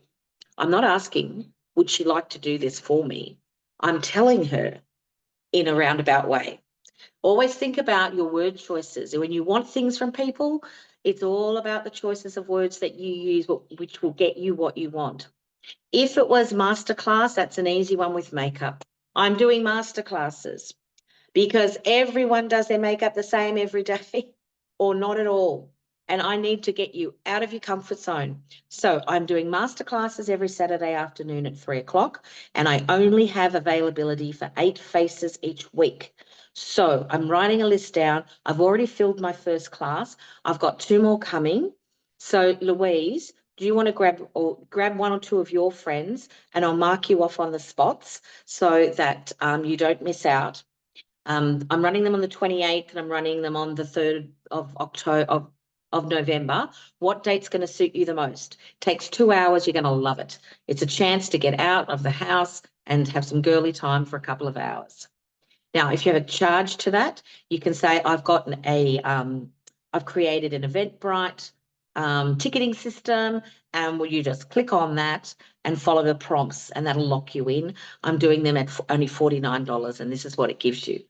I'm not asking, would she like to do this for me? I'm telling her in a roundabout way. Always think about your word choices. When you want things from people, it's all about the choices of words that you use, which will get you what you want. If it was masterclass, that's an easy one with makeup. I'm doing masterclasses because everyone does their makeup the same every day or not at all. And I need to get you out of your comfort zone. So I'm doing masterclasses every Saturday afternoon at 3:00, and I only have availability for 8 faces each week. So I'm writing a list down. I've already filled my first class. I've got 2 more coming. So Louise, do you want to grab 1 or 2 of your friends, and I'll mark you off on the spots so that you don't miss out. I'm running them on the 28th and I'm running them on the 3rd of October of November. What date's going to suit you the most? Takes 2 hours. You're going to love it. It's a chance to get out of the house and have some girly time for a couple of hours. Now, if you have a charge to that, you can say, I've created an Eventbrite ticketing system, and will you just click on that and follow the prompts, and that'll lock you in. I'm doing them at only $49, and this is what it gives you.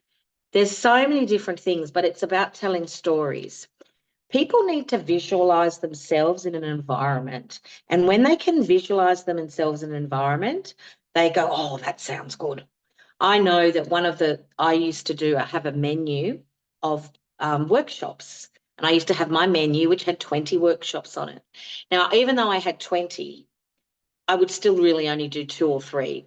There's so many different things, but it's about telling stories. People need to visualize themselves in an environment. And when they can visualize themselves in an environment, they go, oh, that sounds good. I know that I used to have a menu of workshops. And I used to have my menu, which had 20 workshops on it. Now, even though I had 20, I would still really only do 2 or 3.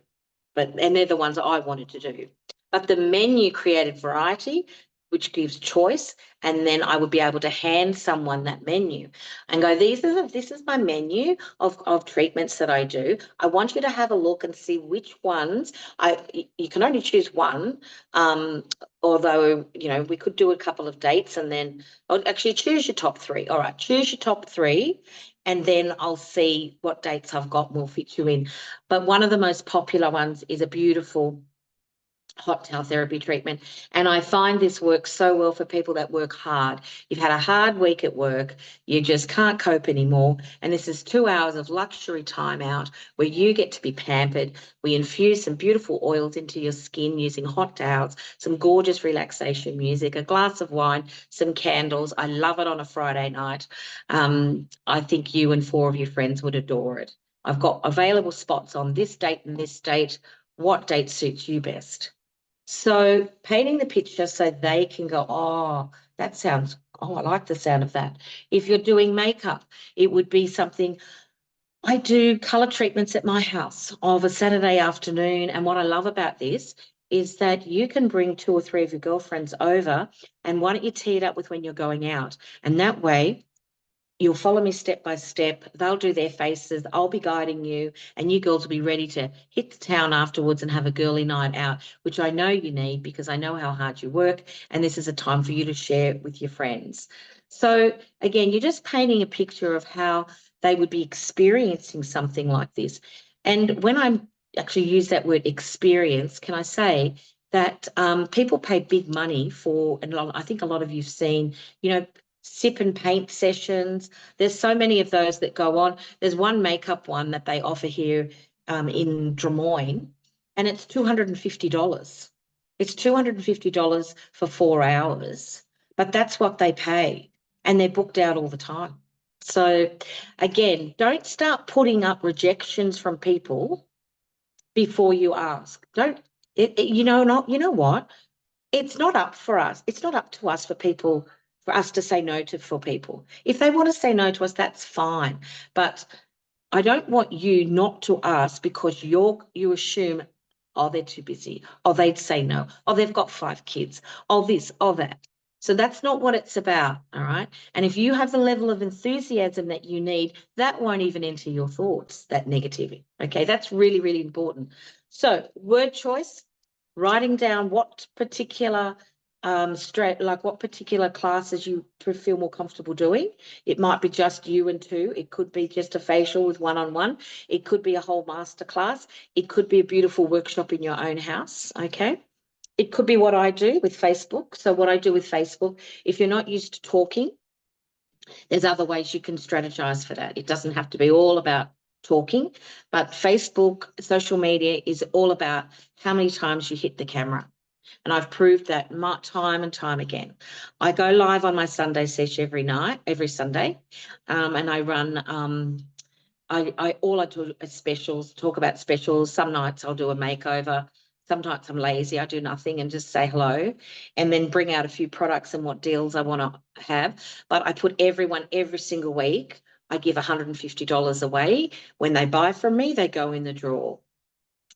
And they're the ones I wanted to do. But the menu created variety, which gives choice, and then I would be able to hand someone that menu and go, this is my menu of treatments that I do. I want you to have a look and see which ones. You can only choose one, although, we could do a couple of dates and then actually choose your top 3. All right, choose your top 3. And then I'll see what dates I've got and we'll fit you in. But one of the most popular ones is a beautiful hot towel therapy treatment. And I find this works so well for people that work hard. You've had a hard week at work, you just can't cope anymore. And this is 2 hours of luxury time out where you get to be pampered. We infuse some beautiful oils into your skin using hot towels, some gorgeous relaxation music, a glass of wine, some candles. I love it on a Friday night. I think you and 4 of your friends would adore it. I've got available spots on this date and this date. What date suits you best? So painting the picture so they can go, oh, I like the sound of that. If you're doing makeup, it would be something. I do color treatments at my house of a Saturday afternoon. And what I love about this is that you can bring 2 or 3 of your girlfriends over, and why don't you tee it up with when you're going out? And that way, you'll follow me step by step. They'll do their faces. I'll be guiding you, and you girls will be ready to hit the town afterwards and have a girly night out, which I know you need because I know how hard you work, and this is a time for you to share with your friends. So again, you're just painting a picture of how they would be experiencing something like this. And when I actually use that word experience, can I say that people pay big money for, and I think a lot of you've seen, you know, sip and paint sessions. There's so many of those that go on. There's one makeup one that they offer here in Des Moines, and it's $250. It's $250 for 4 hours, but that's what they pay, and they're booked out all the time. So again, don't start putting up rejections from people before you ask. Don't you know not you know what? It's not up for us. It's not up to us for us to say no to for people. If they want to say no to us, that's fine. But I don't want you not to ask because you assume, oh, they're too busy, or they'd say no, or they've got 5 kids, or this, or that. So that's not what it's about, all right? And if you have the level of enthusiasm that you need, that won't even enter your thoughts, that negativity, okay? That's really, really important. So word choice, writing down what particular what particular classes you feel more comfortable doing. It might be just you and 2. It could be just a facial with one-on-one. It could be a whole masterclass. It could be a beautiful workshop in your own house, okay? It could be what I do with Facebook. So what I do with Facebook, if you're not used to talking, there's other ways you can strategize for that. It doesn't have to be all about talking, but Facebook, social media is all about how many times you hit the camera. And I've proved that time and time again. I go live on my Sunday session every Sunday, and I run. All I do is specials. Talk about specials. Some nights I'll do a makeover. Some nights I'm lazy. I do nothing and just say hello, and then bring out a few products and what deals I want to have. But I put everyone every single week. I give $150 away. When they buy from me, they go in the drawer.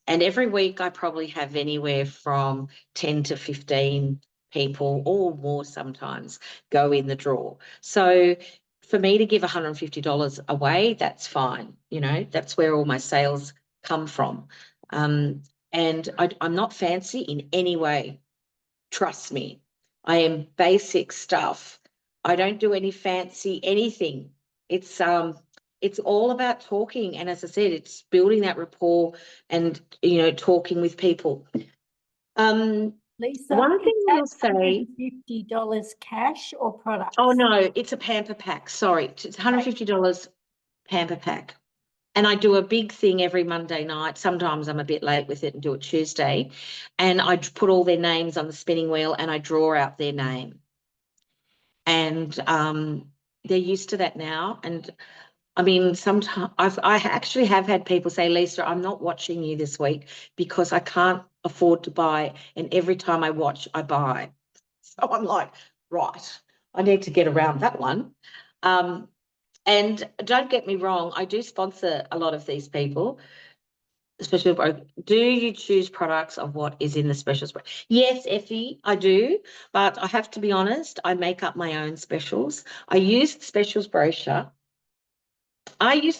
And every week I probably have anywhere from 10 to 15 people or more sometimes go in the draw. So for me to give $150 away, that's fine. You know, that's where all my sales come from. And I'm not fancy in any way. Trust me. I am basic stuff. I don't do any fancy anything. It's all about talking. And as I said, it's building that rapport and, you know, talking with people. Lisa, One thing I'll is say, $150 cash or products? oh no, it's a pamper pack. Sorry, it's $150 pamper pack. And I do a big thing every Monday night. Sometimes I'm a bit late with it and do it Tuesday. And I put all their names on the spinning wheel and I draw out their name. And they're used to that now. And I mean, sometimes I actually have had people say, Lisa, I'm not watching you this week because I can't afford to buy. And every time I watch, I buy. So I'm like, right, I need to get around that one. And don't get me wrong, I do sponsor a lot of these people, especially do you choose products of what is in the specials? Yes, Effie, I do, but I have to be honest, I make up my own specials. I use the specials brochure. And I use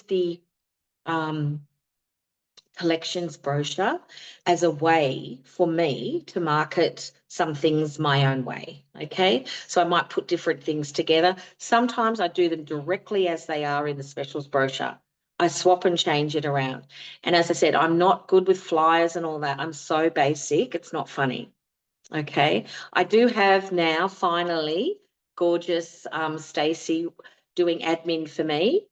the collections brochure as a way for me to market some things my own way. Okay, so I might put different things together. Sometimes I do them directly as they are in the specials brochure. I swap and change it around. And as I said, I'm not good with flyers and all that. I'm so basic, it's not funny. Okay, I do have now finally gorgeous Stacey doing admin for me.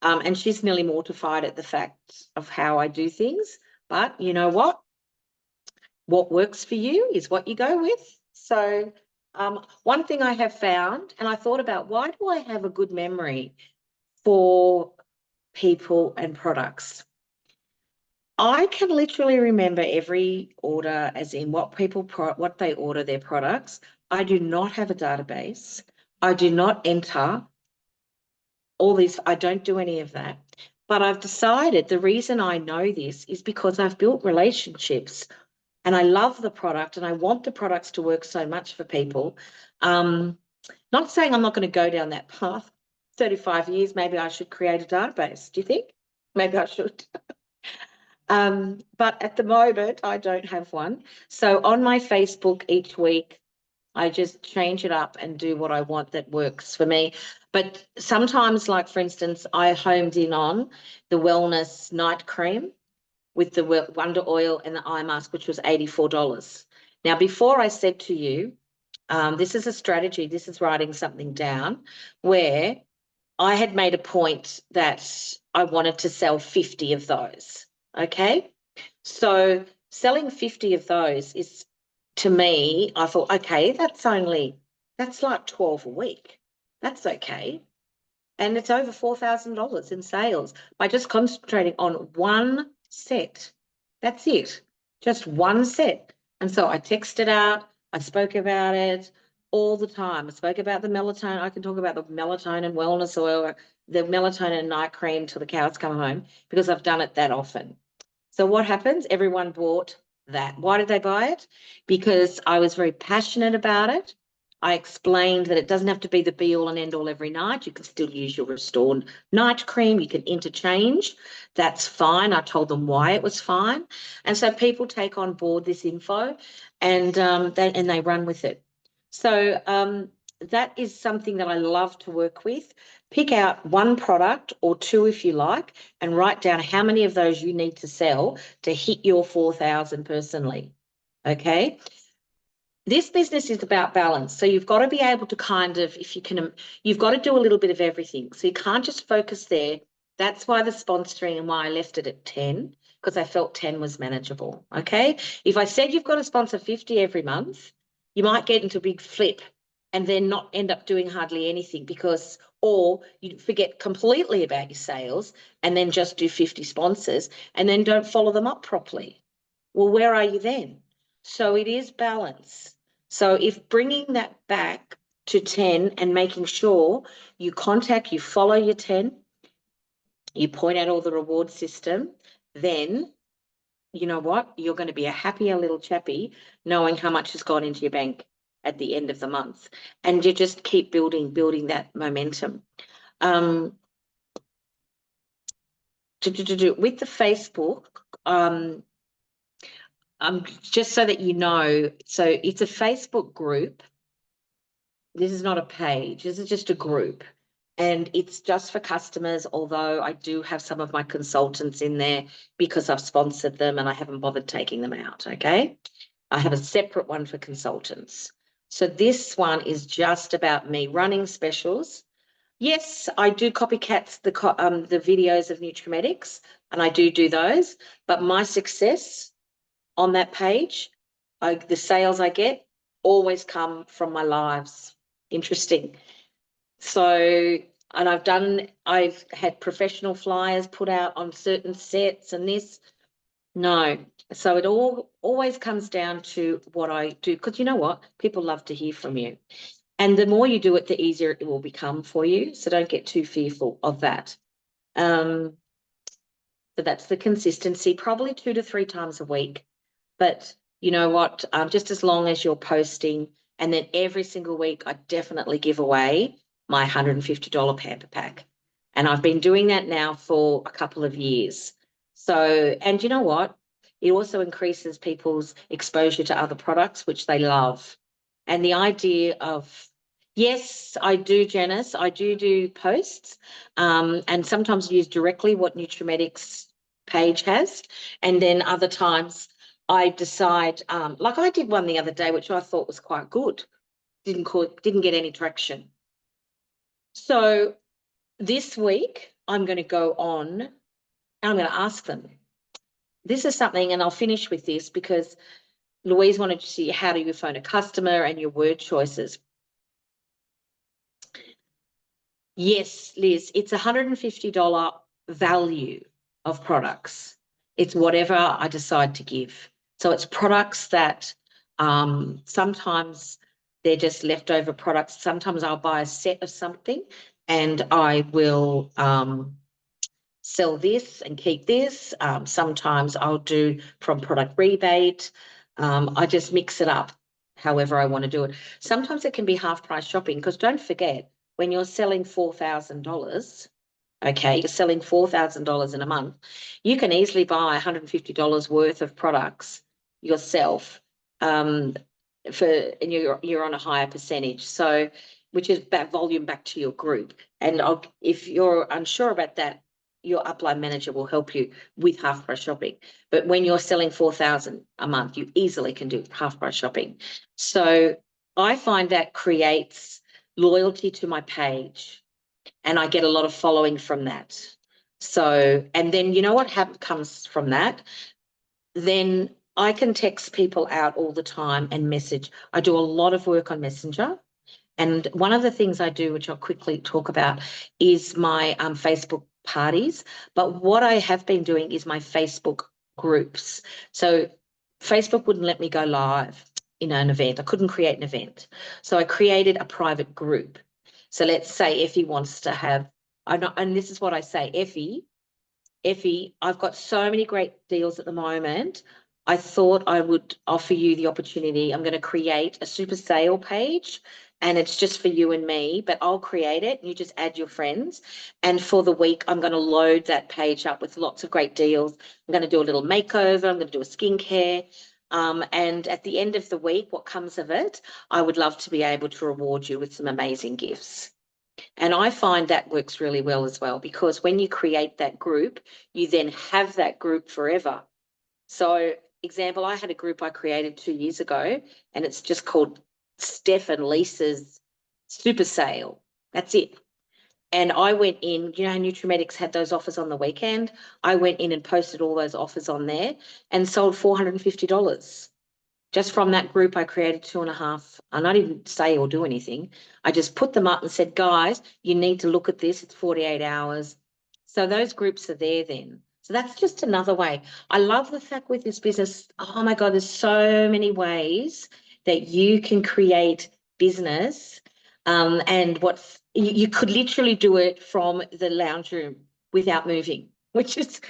And she's nearly mortified at the fact of how I do things. But you know what? What works for you is what you go with. So one thing I have found, and I thought about, why do I have a good memory for people and products? I can literally remember every order, as in what they order their products. I do not have a database. I do not enter all these. I don't do any of that. But I've decided the reason I know this is because I've built relationships and I love the product and I want the products to work so much for people. Not saying I'm not going to go down that path. 35 years, maybe I should create a database. Do you think? Maybe I should. But at the moment, I don't have one. So on my Facebook each week, I just change it up and do what I want that works for me. But sometimes, like for instance, I homed in on the wellness night cream with the Wonder Oil and the eye mask, which was $84. Now, before I said to you, this is a strategy, this is writing something down, where I had made a point that I wanted to sell 50 of those. Okay. So selling 50 of those is, to me, I thought, okay, that's like 12 a week. That's okay. And it's over $4,000 in sales by just concentrating on one set. That's it. Just one set. And so I texted out, I spoke about it all the time. I spoke about the melatonin. I can talk about the melatonin wellness oil, the melatonin night cream till the cows come home, because I've done it that often. So what happens? Everyone bought that. Why did they buy it? Because I was very passionate about it. I explained that it doesn't have to be the be all and end all every night. You can still use your restored night cream. You can interchange. That's fine. I told them why it was fine. And so people take on board this info and they run with it. So that is something that I love to work with. Pick out one product or two if you like, and write down how many of those you need to sell to hit your 4,000 personally. Okay. This business is about balance. So you've got to be able to kind of, if you can, you've got to do a little bit of everything. So you can't just focus there. That's why the sponsoring and why I left it at 10, because I felt 10 was manageable. Okay. If I said you've got to sponsor 50 every month, you might get into a big flip and then not end up doing hardly anything, because, or you forget completely about your sales and then just do 50 sponsors and then don't follow them up properly. Well, where are you then? So it is balance. So if bringing that back to 10 and making sure you follow your 10, you point out all the reward system, then you know what? You're going to be a happier little chappy knowing how much has gone into your bank at the end of the month. And you just keep building that momentum. With the Facebook, just so that you know, so it's a Facebook group. This is not a page. This is just a group. And it's just for customers, although I do have some of my consultants in there because I've sponsored them and I haven't bothered taking them out, okay? I have a separate one for consultants. So this one is just about me running specials. Yes, I do copycats the videos of Nutrimetics, and I do those, but my success on that page, the sales I get always come from my lives. Interesting. So, and I've had professional flyers put out on certain sets and this. No. So it always comes down to what I do, because you know what? People love to hear from you. And the more you do it, the easier it will become for you. So don't get too fearful of that. So that's the consistency, probably 2 to 3 times a week. But you know what? Just as long as you're posting, and then every single week, I definitely give away my $150 pamper pack. And I've been doing that now for a couple of years. So, and you know what? It also increases people's exposure to other products, which they love. And the idea of, yes, I do, Janice, I do posts, and sometimes use directly what Nutrimetics page has. And then other times I decide, like I did one the other day, which I thought was quite good. Didn't get any traction. So this week I'm going to go on and I'm going to ask them. This is something, and I'll finish with this because Louise wanted to see how do you phone a customer and your word choices. Yes, Liz, it's $150 value of products. It's whatever I decide to give. So it's products that sometimes they're just leftover products. Sometimes I'll buy a set of something and I will sell this and keep this. Sometimes I'll do from product rebate. I just mix it up however I want to do it. Sometimes it can be half price shopping, because don't forget, when you're selling $4,000, okay, you're selling $4,000 in a month, you can easily buy $150 worth of products yourself and you're on a higher percentage. So, which is volume back to your group. And if you're unsure about that, your upline manager will help you with half price shopping. But when you're selling 4,000 a month, you easily can do half price shopping. So I find that creates loyalty to my page, and I get a lot of following from that. So, and then you know what comes from that? Then I can text people out all the time and message. I do a lot of work on Messenger. And one of the things I do, which I'll quickly talk about, is my Facebook parties. But what I have been doing is my Facebook groups. So Facebook wouldn't let me go live in an event. I couldn't create an event. So I created a private group. So let's say Effie wants to have, and this is what I say, Effie, I've got so many great deals at the moment. I thought I would offer you the opportunity. I'm going to create a super sale page, and it's just for you and me, but I'll create it. You just add your friends. And for the week, I'm going to load that page up with lots of great deals. I'm going to do a little makeover. I'm going to do a skincare. And at the end of the week, what comes of it, I would love to be able to reward you with some amazing gifts. And I find that works really well as well, because when you create that group, you then have that group forever. So, example, I had a group I created 2 years ago, and it's just called Steph and Lisa's Super Sale. That's it. And I went in, you know, Nutrimetics had those offers on the weekend. I went in and posted all those offers on there and sold $450. Just from that group, I created 2.5, and I didn't say or do anything. I just put them up and said, guys, you need to look at this. It's 48 hours. So those groups are there then. So that's just another way. I love the fact with this business, oh my God, there's so many ways that you can create business. And what you could literally do it from the lounge room without moving, which is,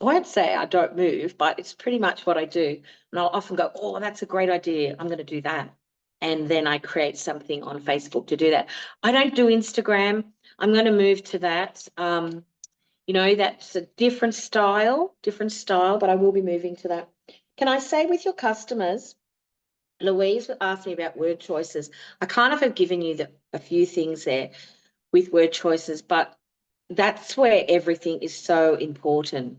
I won't say I don't move, but it's pretty much what I do. And I'll often go, oh, that's a great idea. I'm going to do that. And then I create something on Facebook to do that. I don't do Instagram. I'm going to move to that. You know, that's a different style, but I will be moving to that. Can I say with your customers, Louise asked me about word choices. I kind of have given you a few things there with word choices, but that's where everything is so important.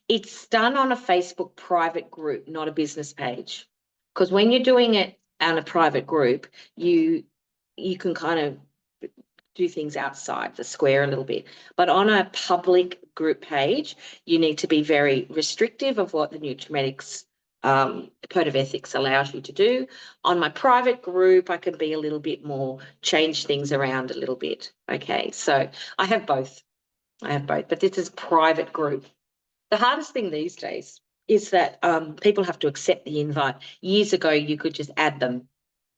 It's done on a Facebook private group, not a business page. Because when you're doing it on a private group, you can kind of do things outside the square a little bit. But on a public group page, you need to be very restrictive of what the Nutrimetics Code of Ethics allows you to do. On my private group, I can be a little bit more, change things around a little bit. Okay, so I have both. But this is private group. The hardest thing these days is that people have to accept the invite. Years ago, you could just add them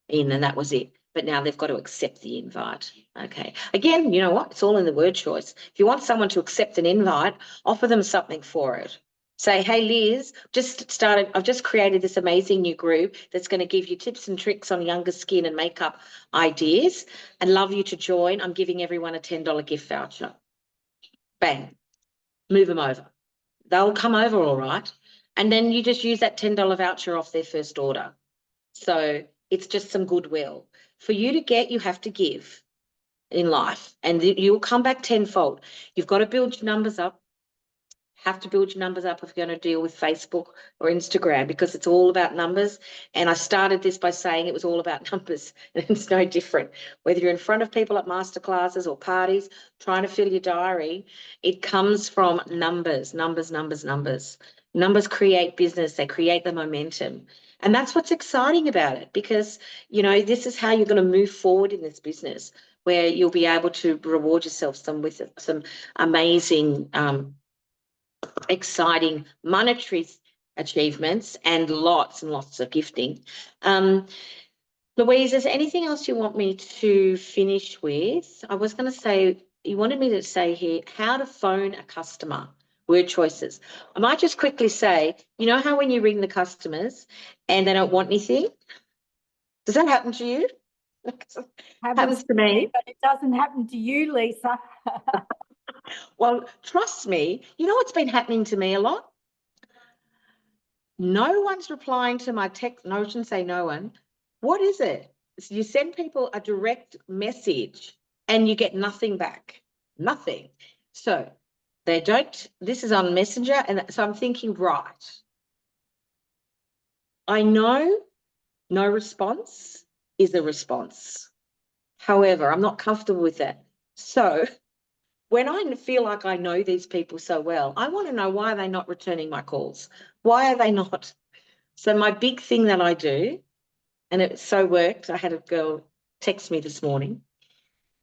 in and that was it. But now they've got to accept the invite. Okay. Again, you know what? It's all in the word choice. If you want someone to accept an invite, offer them something for it. Say, hey, Liz, I've just created this amazing new group that's going to give you tips and tricks on younger skin and makeup ideas, and love you to join. I'm giving everyone a $10 gift voucher. Bang. Move them over. They'll come over all right. And then you just use that $10 voucher off their first order. So it's just some goodwill. For you to get, you have to give in life, and you'll come back tenfold. You've got to build your numbers up. Have to build your numbers up if you're going to deal with Facebook or Instagram, because it's all about numbers. And I started this by saying it was all about numbers, and it's no different. Whether you're in front of people at masterclasses or parties, trying to fill your diary, it comes from numbers, numbers, numbers, numbers. Numbers create business. They create the momentum. And that's what's exciting about it, because, you know, this is how you're going to move forward in this business, where you'll be able to reward yourself with some amazing exciting monetary achievements and lots of gifting. Louise, is there anything else you want me to finish with? I was going to say, you wanted me to say here, how to phone a customer, word choices. I might just quickly say, you know how when you ring the customers and they don't want anything? Does that happen to you? Happens to me. But it doesn't happen to you, Lisa. Well, trust me, you know what's been happening to me a lot? No one's replying to my text. No, I shouldn't say no one. What is it? You send people a direct message and you get nothing back. Nothing. So they don't, this is on Messenger. And so I'm thinking, right. I know no response is a response. However, I'm not comfortable with that. So when I feel like I know these people so well, I want to know, why are they not returning my calls? Why are they not? So my big thing that I do, and it so worked, I had a girl text me this morning.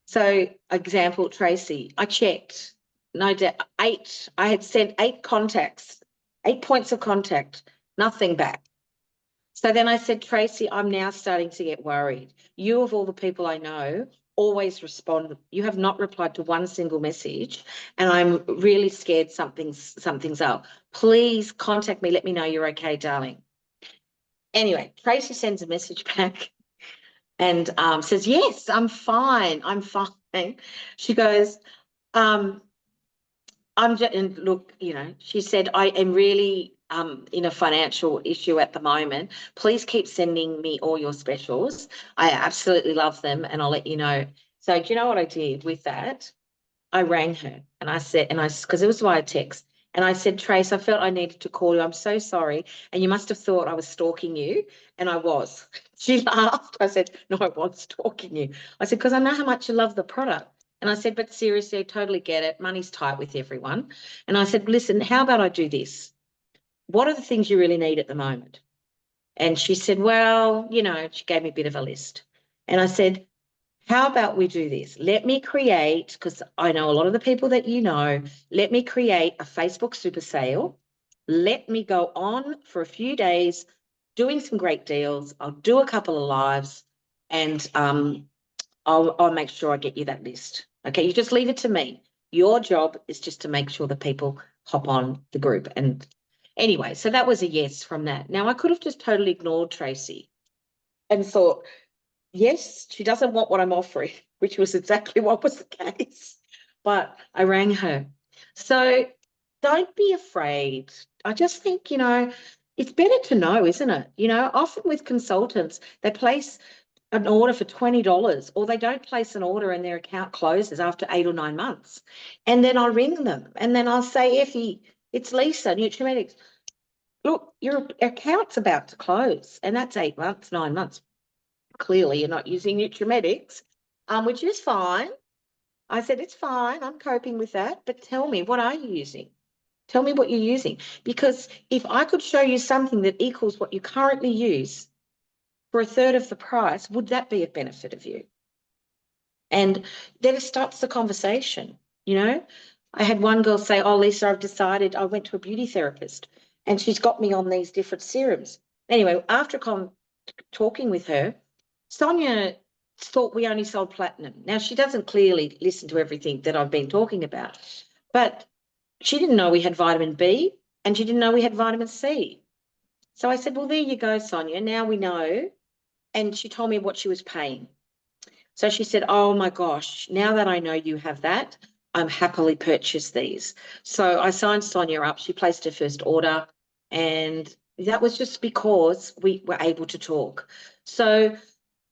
So example, Tracy, I checked, no doubt, I had sent 8 contacts, 8 points of contact, nothing back. So then I said, Tracy, I'm now starting to get worried. You, of all the people I know, always respond. You have not replied to one single message, and I'm really scared something's up. Please contact me. Let me know you're okay, darling. Anyway, Tracy sends a message back and says, yes, I'm fine. I'm fine. She goes, I'm just, and look, she said, I am really in a financial issue at the moment. Please keep sending me all your specials. I absolutely love them, and I'll let you know. So do you know what I did with that? I rang her and I said, because it was via text, and I said, Trace, I felt I needed to call you. I'm so sorry. And you must have thought I was stalking you. And I was. She laughed. I said, no, I was stalking you. I said, because I know how much you love the product. And I said, but seriously, I totally get it. Money's tight with everyone. And I said, listen, how about I do this? What are the things you really need at the moment? And she said, well, she gave me a bit of a list. And I said, how about we do this? Let me create, because I know a lot of the people that you know, let me create a Facebook super sale. Let me go on for a few days doing some great deals. I'll do a couple of lives, and I'll make sure I get you that list. Okay, you just leave it to me. Your job is just to make sure that people hop on the group. And anyway, so that was a yes from that. Now, I could have just totally ignored Tracy and thought, yes, she doesn't want what I'm offering, which was exactly what was the case. But I rang her. So don't be afraid. I just think, it's better to know, isn't it? Often with consultants, they place an order for $20, or they don't place an order and their account closes after 8 or 9 months. And then I'll ring them and then I'll say, Effie, it's Lisa, Nutrimetics. Look, your account's about to close, and that's 8 months, 9 months. Clearly you're not using Nutrimetics, which is fine. I said, it's fine. I'm coping with that. But tell me, what are you using? Tell me what you're using. Because if I could show you something that equals what you currently use for a third of the price, would that be a benefit of you? And then it starts the conversation, I had one girl say, oh, Lisa, I've decided, I went to a beauty therapist and she's got me on these different serums. Anyway, after talking with her, Sonia thought we only sold platinum. Now, she doesn't clearly listen to everything that I've been talking about, but she didn't know we had vitamin B and she didn't know we had vitamin C. So I said, well, there you go, Sonia. Now we know. And she told me what she was paying. So she said, oh my gosh, now that I know you have that, I'm happily purchase these. So I signed Sonia up. She placed her first order, and that was just because we were able to talk. So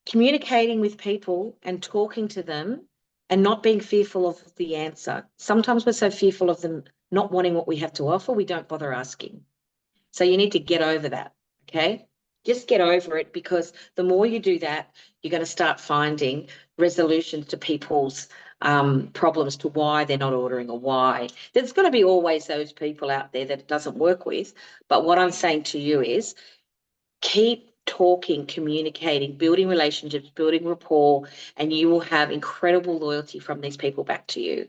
communicating with people and talking to them and not being fearful of the answer. Sometimes we're so fearful of them not wanting what we have to offer, we don't bother asking. So you need to get over that, okay? Just get over it, because the more you do that, you're going to start finding resolutions to people's problems, to why they're not ordering or why. There's going to be always those people out there that it doesn't work with. But what I'm saying to you is keep talking, communicating, building relationships, building rapport, and you will have incredible loyalty from these people back to you.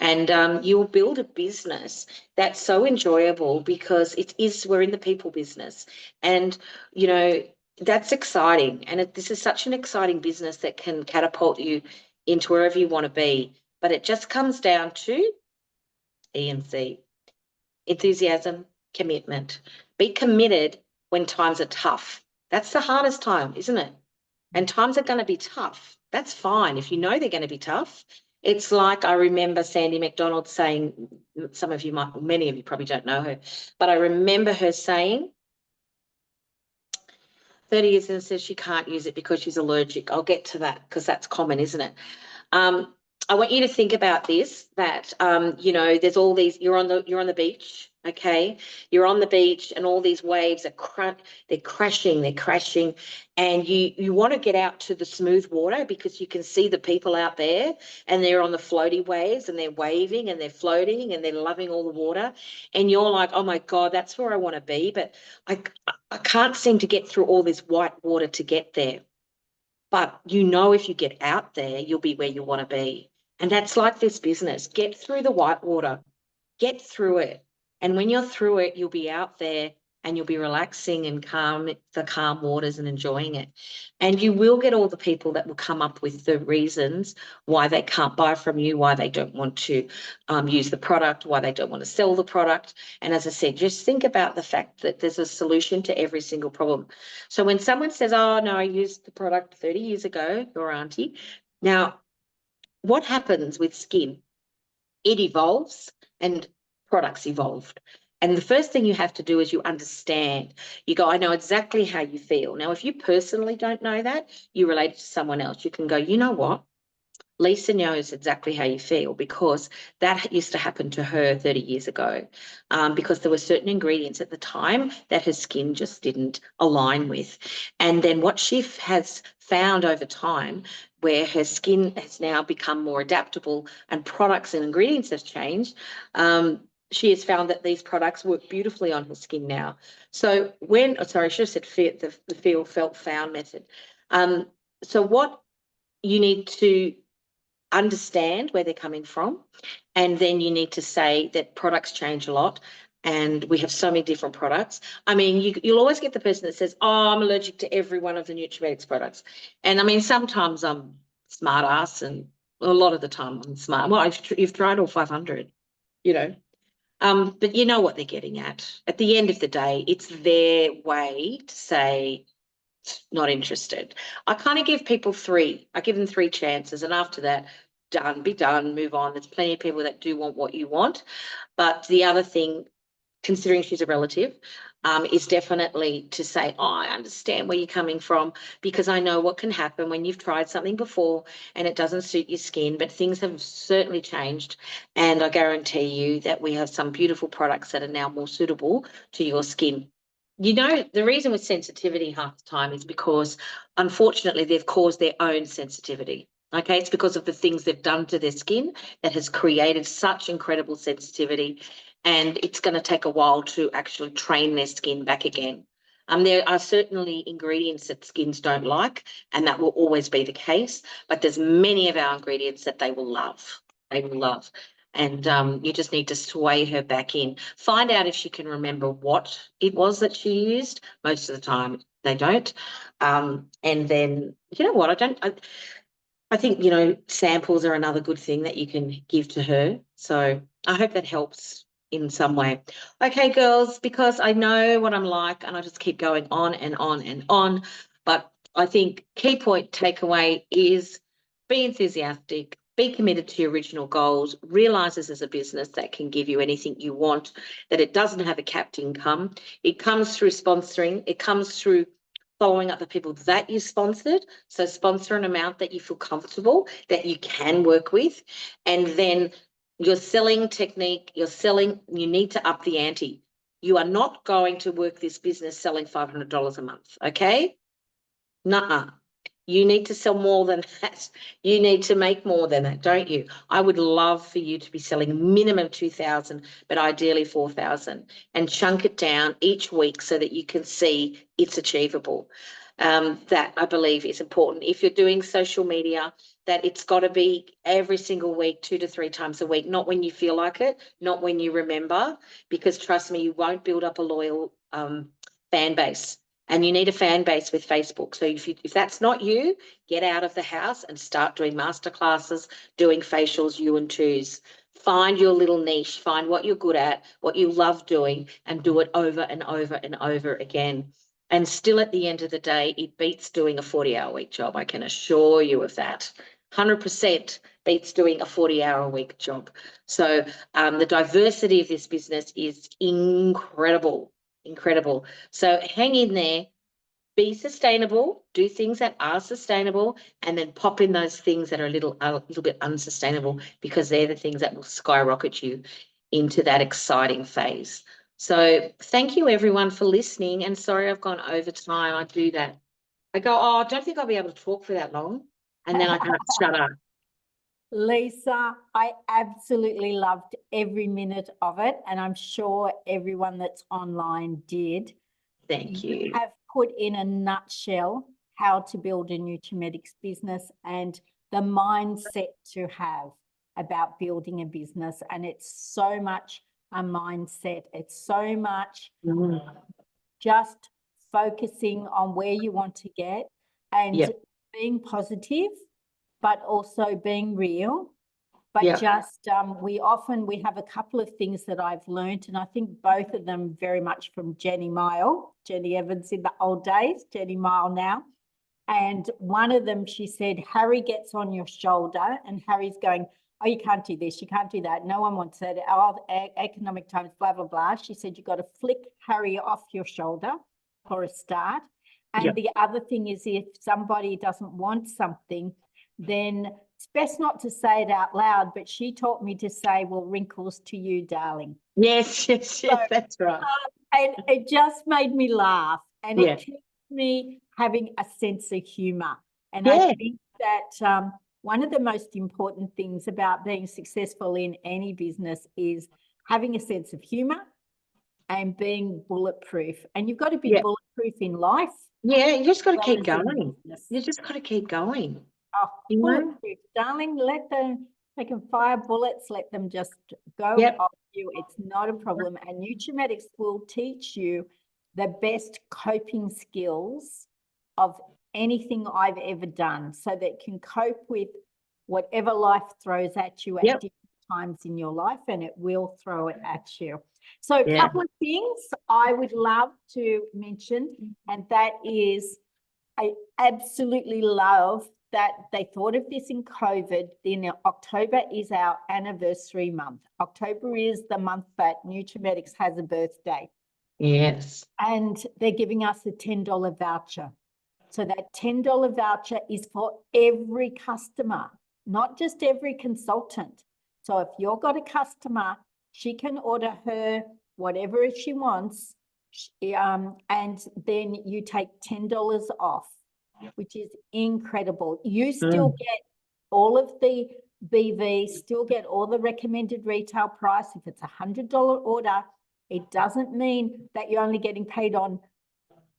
And you will build a business that's so enjoyable, because we're in the people business. And, that's exciting. And this is such an exciting business that can catapult you into wherever you want to be. But it just comes down to E&C, enthusiasm, commitment. Be committed when times are tough. That's the hardest time, isn't it? And times are going to be tough. That's fine. If you know they're going to be tough, it's like, I remember Sandy McDonald saying, many of you probably don't know her, but I remember her saying, 30 years and says she can't use it because she's allergic. I'll get to that because that's common, isn't it? I want you to think about this, that, you know, there's all these, you're on the beach, okay? You're on the beach and all these waves are they're crashing, and you want to get out to the smooth water because you can see the people out there and they're on the floaty waves and they're waving and they're floating and they're loving all the water. And you're like, oh my God, that's where I want to be. But I can't seem to get through all this white water to get there. But you know, if you get out there, you'll be where you want to be. And that's like this business. Get through the white water, get through it. And when you're through it, you'll be out there and you'll be relaxing and the calm waters and enjoying it. And you will get all the people that will come up with the reasons why they can't buy from you, why they don't want to use the product, why they don't want to sell the product. And as I said, just think about the fact that there's a solution to every single problem. So when someone says, oh, no, I used the product 30 years ago, your auntie. Now, what happens with skin? It evolves and products evolved. And the first thing you have to do is you understand. You go, I know exactly how you feel. Now, if you personally don't know that, you relate it to someone else. You can go, you know what? Lisa knows exactly how you feel because that used to happen to her 30 years ago because there were certain ingredients at the time that her skin just didn't align with. And then what she has found over time, where her skin has now become more adaptable and products and ingredients have changed, she has found that these products work beautifully on her skin now. So sorry, I should have said the feel, felt, found method. So what you need to understand where they're coming from, and then you need to say that products change a lot and we have so many different products. I mean, you'll always get the person that says, oh, I'm allergic to every one of the Nutrimetics products. And I mean, sometimes I'm smart ass and a lot of the time I'm smart. Well, you've tried all 500, you know. But you know what they're getting at. At the end of the day, it's their way to say, not interested. I kind of give people I give them 3 chances. And after that, be done, move on. There's plenty of people that do want what you want. But the other thing, considering she's a relative, is definitely to say, oh, I understand where you're coming from because I know what can happen when you've tried something before and it doesn't suit your skin, but things have certainly changed. And I guarantee you that we have some beautiful products that are now more suitable to your skin. You know, the reason with sensitivity half the time is because, unfortunately, they've caused their own sensitivity. Okay, it's because of the things they've done to their skin that has created such incredible sensitivity, and it's going to take a while to actually train their skin back again. There are certainly ingredients that skins don't like, and that will always be the case, but there's many of our ingredients that they will love. They will love. And you just need to sway her back in. Find out if she can remember what it was that she used. Most of the time they don't. And then, you know what, I think, you know, samples are another good thing that you can give to her. So I hope that helps in some way. Okay, girls, because I know what I'm like and I just keep going on and on and on. But I think key point takeaway is be enthusiastic, be committed to your original goals, realise this is a business that can give you anything you want, that it doesn't have a capped income. It comes through sponsoring. It comes through following up the people that you sponsored. So sponsor an amount that you feel comfortable, that you can work with. And then your selling technique, you need to up the ante. You are not going to work this business selling $500 a month, okay? Nuh-uh. You need to sell more than that. You need to make more than that, don't you? I would love for you to be selling a minimum 2,000, but ideally 4,000, and chunk it down each week so that you can see it's achievable. That I believe is important. If you're doing social media, that it's got to be every single week, 2 to 3 times a week, not when you feel like it, not when you remember, because trust me, you won't build up a loyal fan base. And you need a fan base with Facebook. So if that's not you, get out of the house and start doing masterclasses, doing facials, you and twos. Find your little niche, find what you're good at, what you love doing, and do it over and over and over again. And still at the end of the day, it beats doing a 40-hour-week job. I can assure you of that. 100% beats doing a 40-hour-a-week job. So the diversity of this business is incredible. Incredible. So hang in there, be sustainable, do things that are sustainable, and then pop in those things that are a little bit unsustainable, because they're the things that will skyrocket you into that exciting phase. So thank you everyone for listening, and sorry I've gone over time. I do that. I go, oh, I don't think I'll be able to talk for that long, and then I can't shut up. Lisa, I absolutely loved every minute of it, and I'm sure everyone that's online did. Thank you. You have put in a nutshell how to build a Nutrimetics business and the mindset to have about building a business. And it's so much a mindset. It's so much just focusing on where you want to get and being positive, but also being real. But just we have a couple of things that I've learned, and I think both of them very much from Jenny Evans in the old days, Jenny Mile now. And one of them, she said, Harry gets on your shoulder and Harry's going, oh, you can't do this, you can't do that. No one wants that. Oh, economic times, blah, blah, blah. She said, you've got to flick Harry off your shoulder for a start. And the other thing is, if somebody doesn't want something, then it's best not to say it out loud, but she taught me to say, well, wrinkles to you, darling. Yes, that's right. And it just made me laugh, and it keeps me having a sense of humour. And I think that one of the most important things about being successful in any business is having a sense of humour and being bulletproof. And you've got to be bulletproof in life. Yeah, you just got to keep going. You just got to keep going. Oh, bulletproof, darling. They can fire bullets, let them just go off you. It's not a problem. And Nutrimetics will teach you the best coping skills of anything I've ever done, so that you can cope with whatever life throws at you at different times in your life, and it will throw it at you. So a couple of things I would love to mention, and that is, I absolutely love that they thought of this in COVID. Then October is our anniversary month. October is the month that Nutrimetics has a birthday. Yes. And they're giving us a $10 voucher. So that $10 voucher is for every customer, not just every consultant. So if you've got a customer, she can order her whatever she wants, and then you take $10 off, which is incredible. You still get all of the BV, still get all the recommended retail price. If it's $100 order, it doesn't mean that you're only getting paid on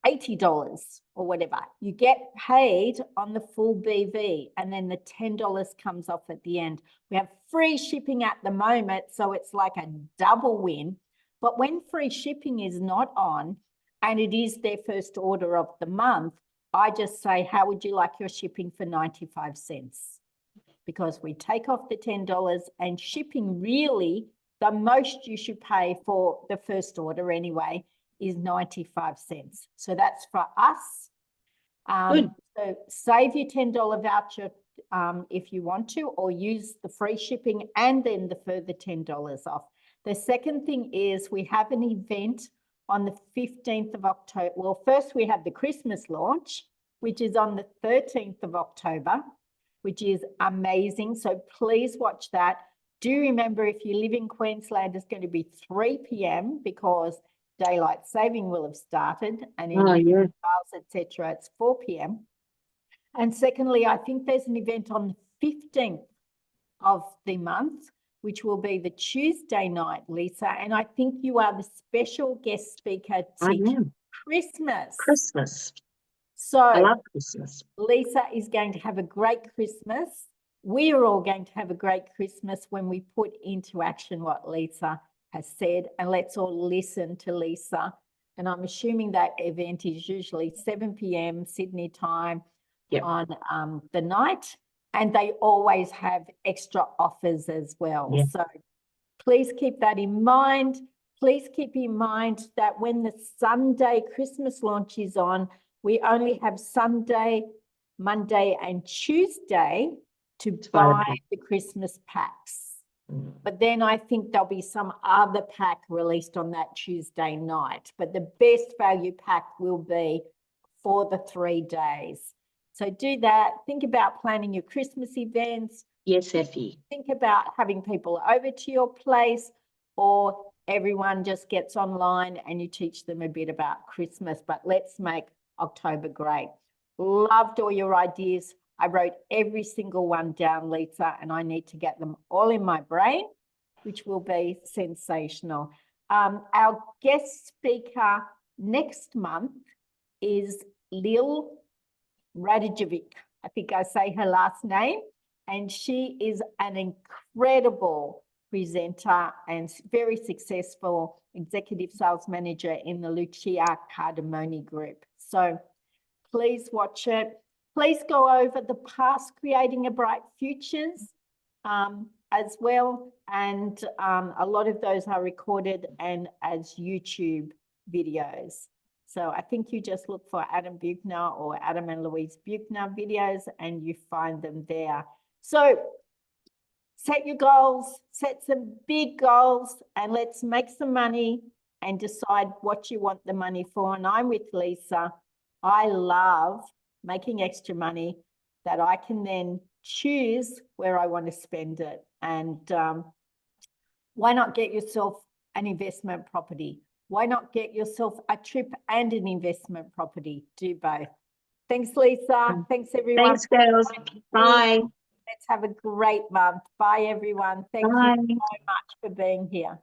$80 or whatever. You get paid on the full BV, and then the $10 comes off at the end. We have free shipping at the moment, so it's like a double win. But when free shipping is not on, and it is their first order of the month, I just say, how would you like your shipping for 95 cents? Because we take off the $10, and shipping, really, the most you should pay for the first order anyway is 95 cents. So that's for us. So save your $10 voucher if you want to, or use the free shipping and then the further $10 off. The second thing is, we have an event on the 15th of October. Well, first we have the Christmas launch, which is on the 13th of October, which is amazing. So please watch that. Do remember, if you live in Queensland, it's going to be 3 p.m. because daylight saving will have started, and in Wales, etc., it's 4 p.m. And secondly, I think there's an event on the 15th of the month, which will be the Tuesday night, Lisa. And I think you are the special guest speaker teaching Christmas. So I love Christmas. Lisa is going to have a great Christmas. We are all going to have a great Christmas when we put into action what Lisa has said, and let's all listen to Lisa. And I'm assuming that event is usually 7 p.m. Sydney time on the night, and they always have extra offers as well. So please keep that in mind. Please keep in mind that when the Sunday Christmas launch is on, we only have Sunday, Monday, and Tuesday to buy the Christmas packs. But then I think there'll be some other pack released on that Tuesday night. But the best value pack will be for the 3 days. So do that. Think about planning your Christmas events. Yes, Effie. Think about having people over to your place, or everyone just gets online and you teach them a bit about Christmas. But let's make October great. Loved all your ideas. I wrote every single one down, Lisa, and I need to get them all in my brain, which will be sensational. Our guest speaker next month is Lil Radijevic. I think I say her last name. And she is an incredible presenter and very successful executive sales manager in the Lucia Cardamone group. So please watch it. Please go over the past Creating a Bright Futures as well. And a lot of those are recorded and as YouTube videos. So I think you just look for Adam Buchner or Adam and Louise Buchner videos and you find them there. So set your goals, set some big goals, and let's make some money and decide what you want the money for. And I'm with Lisa. I love making extra money that I can then choose where I want to spend it. And why not get yourself an investment property? Why not get yourself a trip and an investment property? Do both. Thanks, Lisa. Thanks, everyone. Thanks, girls. Bye. Let's have a great month. Bye, everyone. Thank you so much for being here.